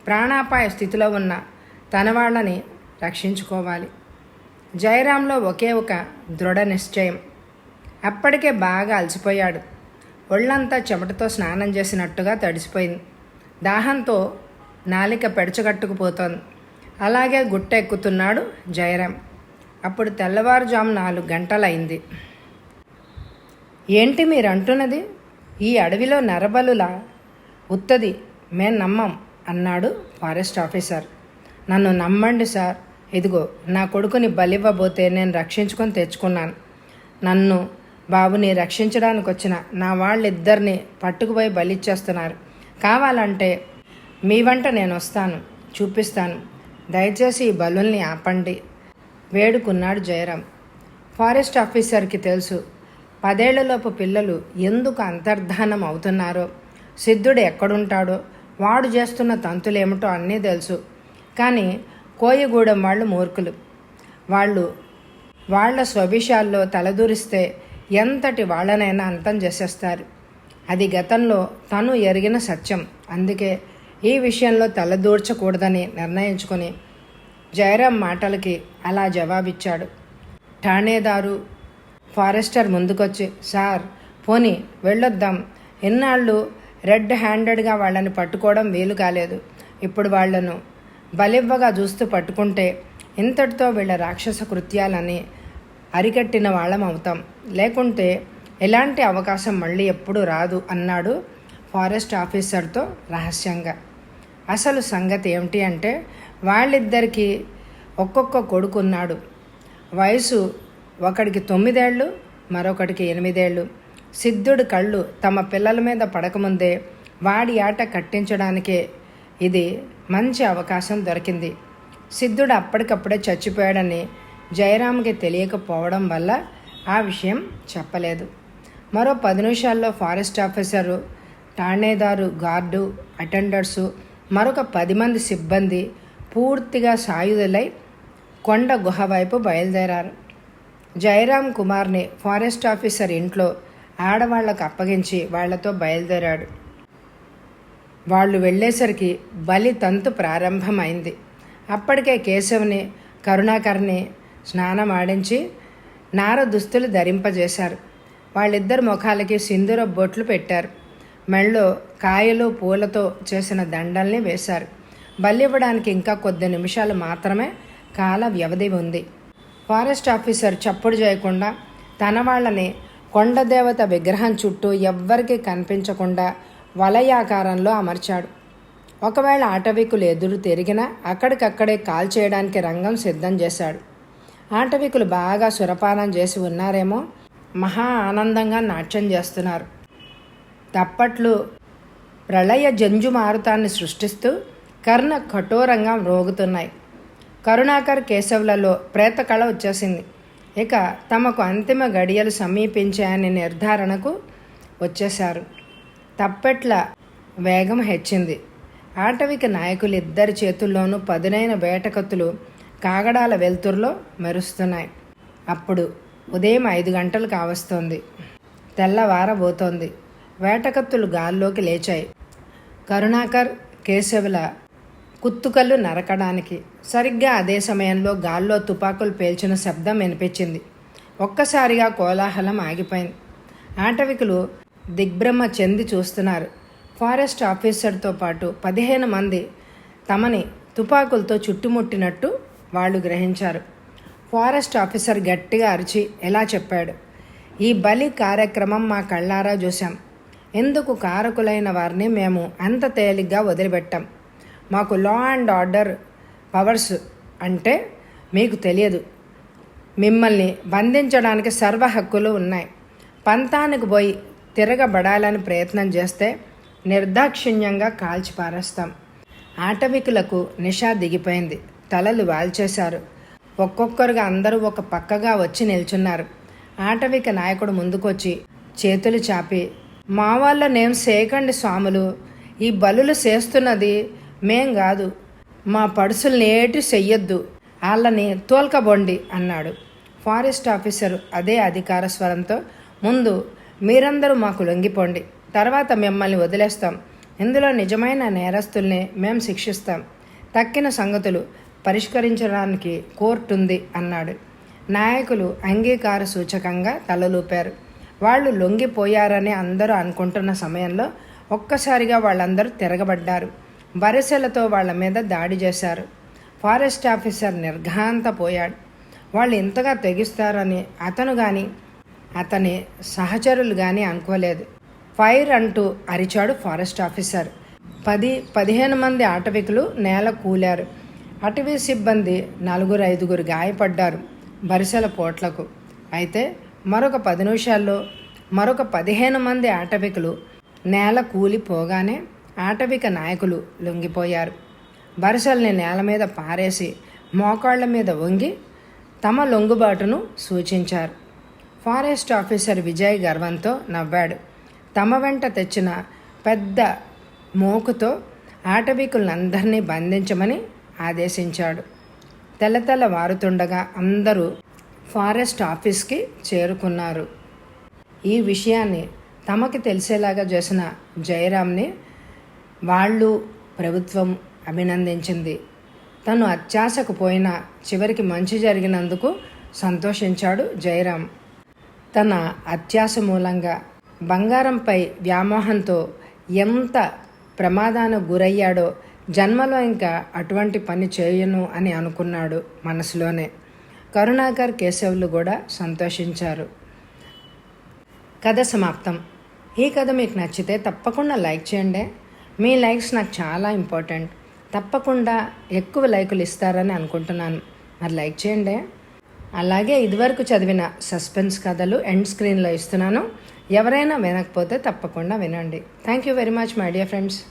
ప్రాణాపాయ స్థితిలో ఉన్న తన వాళ్ళని రక్షించుకోవాలి. జయరాంలో ఒకే ఒక దృఢ నిశ్చయం. అప్పటికే బాగా అలసిపోయాడు. ఒళ్ళంతా చెమటతో స్నానం చేసినట్టుగా తడిసిపోయింది. దాహంతో నాలిక పెడచగట్టుకుపోతోంది. అలాగే గుట్ట ఎక్కుతున్నాడు జయరాం. అప్పుడు తెల్లవారుజాము 4 గంటలైంది. ఏంటి మీరు అంటున్నది? ఈ అడవిలో నరబలులా? ఉత్తది మేం నమ్మం అన్నాడు ఫారెస్ట్ ఆఫీసర్. నన్ను నమ్మండి సార్. ఇదిగో నా కొడుకుని బలివ్వబోతే నేను రక్షించుకొని తెచ్చుకున్నాను. నన్ను బాబుని రక్షించడానికి వచ్చిన నా వాళ్ళిద్దరిని పట్టుకుపోయి బలిచ్చేస్తున్నారు. కావాలంటే మీ వెంట నేను వస్తాను, చూపిస్తాను. దయచేసి ఈ బలుల్ని ఆపండి వేడుకున్నాడు జయరాం. ఫారెస్ట్ ఆఫీసర్కి తెలుసు 10 ఏళ్లలోపు పిల్లలు ఎందుకు అంతర్ధానం అవుతున్నారో, సిద్ధుడు ఎక్కడుంటాడో, వాడు చేస్తున్న తంతులేమిటో అన్నీ తెలుసు. కానీ కోయగూడెం వాళ్ళు మూర్ఖులు. వాళ్ళు వాళ్ళ స్వవిషయాల్లో తలదూరిస్తే ఎంతటి వాళ్ళనైనా అంతం చేసేస్తారు. అది గతంలో తను ఎరిగిన సత్యం. అందుకే ఈ విషయంలో తలదూర్చకూడదని నిర్ణయించుకొని జయరాం మాటలకి అలా జవాబిచ్చాడు. ఠాణేదారు ఫారెస్టర్ ముందుకొచ్చి, సార్ పోనీ వెళ్ళొద్దాం. ఎన్నాళ్ళు రెడ్ హ్యాండెడ్గా వాళ్ళని పట్టుకోవడం వీలు కాలేదు. ఇప్పుడు వాళ్లను బలివ్వగా చూస్తూ పట్టుకుంటే ఇంతటితో వీళ్ళ రాక్షస కృత్యాలని అరికట్టిన వాళ్ళం అవుతాం. లేకుంటే ఎలాంటి అవకాశం మళ్ళీ ఎప్పుడు రాదు అన్నాడు ఫారెస్ట్ ఆఫీసర్తో రహస్యంగా. అసలు సంగతి ఏమిటి అంటే వాళ్ళిద్దరికీ ఒక్కొక్క కొడుకున్నాడు. వయసు ఒకడికి 9 ఏళ్ళు, మరొకడికి 8 ఏళ్ళు. సిద్ధుడి కళ్ళు తమ పిల్లల మీద పడకముందే వాడి ఆట కట్టించడానికే ఇది మంచి అవకాశం దొరికింది. సిద్ధుడు అప్పటికప్పుడే చచ్చిపోయాడని జయరామ్కి తెలియకపోవడం వల్ల ఆ విషయం చెప్పలేదు. మరో 10 నిమిషాల్లో ఫారెస్ట్ ఆఫీసరు, ఠాణేదారు, గార్డు, అటెండర్సు, మరొక 10 మంది సిబ్బంది పూర్తిగా సాయుధులై కొండ గుహ వైపు బయలుదేరారు. జయరామ్ కుమార్ని ఫారెస్ట్ ఆఫీసర్ ఇంట్లో ఆడవాళ్లకు అప్పగించి వాళ్లతో బయలుదేరాడు. వాళ్ళు వెళ్ళేసరికి బలి తంతు ప్రారంభమైంది. అప్పటికే కేశవ్ని, కరుణాకర్ని స్నానం ఆడించి నార దుస్తులు ధరింపజేశారు. వాళ్ళిద్దరి ముఖాలకి సింధూర బొట్లు పెట్టారు. మెళ్ళో కాయలు పూలతో చేసిన దండల్ని వేశారు. బలివ్వడానికి ఇంకా కొద్ది నిమిషాలు మాత్రమే కాల వ్యవధి ఉంది. ఫారెస్ట్ ఆఫీసర్ చప్పుడు చేయకుండా తన వాళ్ళని కొండదేవత విగ్రహం చుట్టూ ఎవ్వరికీ కనిపించకుండా వలయాకారంలో అమర్చాడు. ఒకవేళ ఆటవికులు ఎదురు తిరిగినా అక్కడికక్కడే కాల్చేయడానికి రంగం సిద్ధం చేశాడు. ఆటవికులు బాగా సురపానం చేసి ఉన్నారేమో, మహా ఆనందంగా నాట్యం చేస్తున్నారు. తప్పట్లు ప్రళయ జంజుమారుతాన్ని సృష్టిస్తూ కర్ణ కఠోరంగా మ్రోగుతున్నాయి. కరుణాకర్, కేశవులలో ప్రేతకళ వచ్చేసింది. ఇక తమకు అంతిమ గడియలు సమీపించాయని నిర్ధారణకు వచ్చేశారు. తప్పెట్ల వేగం హెచ్చింది. ఆటవిక నాయకులు ఇద్దరి చేతుల్లోనూ పదునైన వేటకత్తులు కాగడాల వెలుతురులో మెరుస్తున్నాయి. అప్పుడు ఉదయం 5 గంటలు కావస్తోంది. తెల్లవారబోతోంది. వేటకత్తులు గాల్లోకి లేచాయి. కరుణాకర్, కేశవుల కుత్తుకలు నరకడానికి. సరిగ్గా అదే సమయంలో గాల్లో తుపాకులు పేల్చిన శబ్దం వినిపించింది. ఒక్కసారిగా కోలాహలం ఆగిపోయింది. ఆటవికులు దిగ్భ్రమ చెంది చూస్తున్నారు. ఫారెస్ట్ ఆఫీసర్తో పాటు 15 మంది తమని తుపాకులతో చుట్టుముట్టినట్టు వాళ్ళు గ్రహించారు. ఫారెస్ట్ ఆఫీసర్ గట్టిగా అరిచి ఎలా చెప్పాడు, ఈ బలి కార్యక్రమం మా కళ్ళారా చూశాం. ఎందుకు కారకులైన వారిని మేము అంత తేలిగ్గా వదిలిపెట్టాం. మాకు లా అండ్ ఆర్డర్ పవర్స్ అంటే మీకు తెలియదు. మిమ్మల్ని బంధించడానికి సర్వ హక్కులు ఉన్నాయి. పంతానికి పోయి తిరగబడాలని ప్రయత్నం చేస్తే నిర్దాక్షిణ్యంగా కాల్చిపారేస్తాం. ఆటవికులకు నిషా దిగిపోయింది. తలలు వాల్చేశారు. ఒక్కొక్కరుగా అందరూ ఒక పక్కగా వచ్చి నిల్చున్నారు. ఆటవిక నాయకుడు ముందుకొచ్చి చేతులు చాపి, మా వాళ్ళనేం సేకండి స్వాములు, ఈ బలులు చేస్తున్నది మేం కాదు, మా పడుసుల్ని ఏటి చెయ్యొద్దు, వాళ్ళని తోల్కబొండి అన్నాడు. ఫారెస్ట్ ఆఫీసరు అదే అధికార స్వరంతో, ముందు మీరందరూ మాకు లొంగిపోండి, తర్వాత మిమ్మల్ని వదిలేస్తాం. ఇందులో నిజమైన నేరస్తుల్ని మేం శిక్షిస్తాం. తక్కిన సంగతులు పరిష్కరించడానికి కోర్టు ఉంది అన్నాడు. నాయకులు అంగీకార సూచకంగా తలలూపారు. వాళ్ళు లొంగిపోయారని అందరూ అనుకుంటున్న సమయంలో ఒక్కసారిగా వాళ్ళందరూ తిరగబడ్డారు. బరిసెలతో వాళ్ళ మీద దాడి చేశారు. ఫారెస్ట్ ఆఫీసర్ నిర్ఘాంతపోయాడు. వాళ్ళు ఇంతగా తెగిస్తారని అతను కానీ అతని సహచరులు కానీ అనుకోలేదు. ఫైర్ అంటూ అరిచాడు ఫారెస్ట్ ఆఫీసర్. 10-15 మంది ఆటవికులు నేల కూలారు. అటవీ సిబ్బంది 4-5 గాయపడ్డారు బరిసెల పోట్లకు. అయితే మరొక 10 నిమిషాల్లో మరొక 15 మంది ఆటవికులు నేల కూలిపోగానే ఆటవిక నాయకులు లొంగిపోయారు. బరిసెల్ని నేల మీద పారేసి మోకాళ్ల మీద వంగి తమ లొంగుబాటును సూచించారు. ఫారెస్ట్ ఆఫీసర్ విజయ్ గర్వంతో నవ్వాడు. తమ వెంట తెచ్చిన పెద్ద మోకుతో ఆటవికులందరినీ బంధించమని ఆదేశించాడు. తెల్లవారుతుండగా అందరూ ఫారెస్ట్ ఆఫీస్కి చేరుకున్నారు. ఈ విషయాన్ని తమకి తెలిసేలాగా చేసిన జయరామ్ని వాళ్ళు ప్రభుత్వం అభినందించింది. తను అత్యాశకు పోయినా చివరికి మంచి జరిగినందుకు సంతోషించాడు జయరాం. తన అత్యాశ మూలంగా బంగారంపై వ్యామోహంతో ఎంత ప్రమాదానికి గురయ్యాడో జన్మలో ఇంకా అటువంటి పని చేయను అని అనుకున్నాడు మనసులోనే. కరుణాకర్, కేశవులు కూడా సంతోషించారు. కథ సమాప్తం. ఈ కథ మీకు నచ్చితే తప్పకుండా లైక్ చేయండి. మీ లైక్స్ నాకు చాలా ఇంపార్టెంట్. తప్పకుండా ఎక్కువ లైకులు ఇస్తారని అనుకుంటున్నాను. మరి లైక్ చేయండి. అలాగే ఇదివరకు చదివిన సస్పెన్స్ కథలు ఎండ్ స్క్రీన్లో ఇస్తున్నాను. ఎవరైనా వినకపోతే తప్పకుండా వినండి. Thank you very much my dear friends.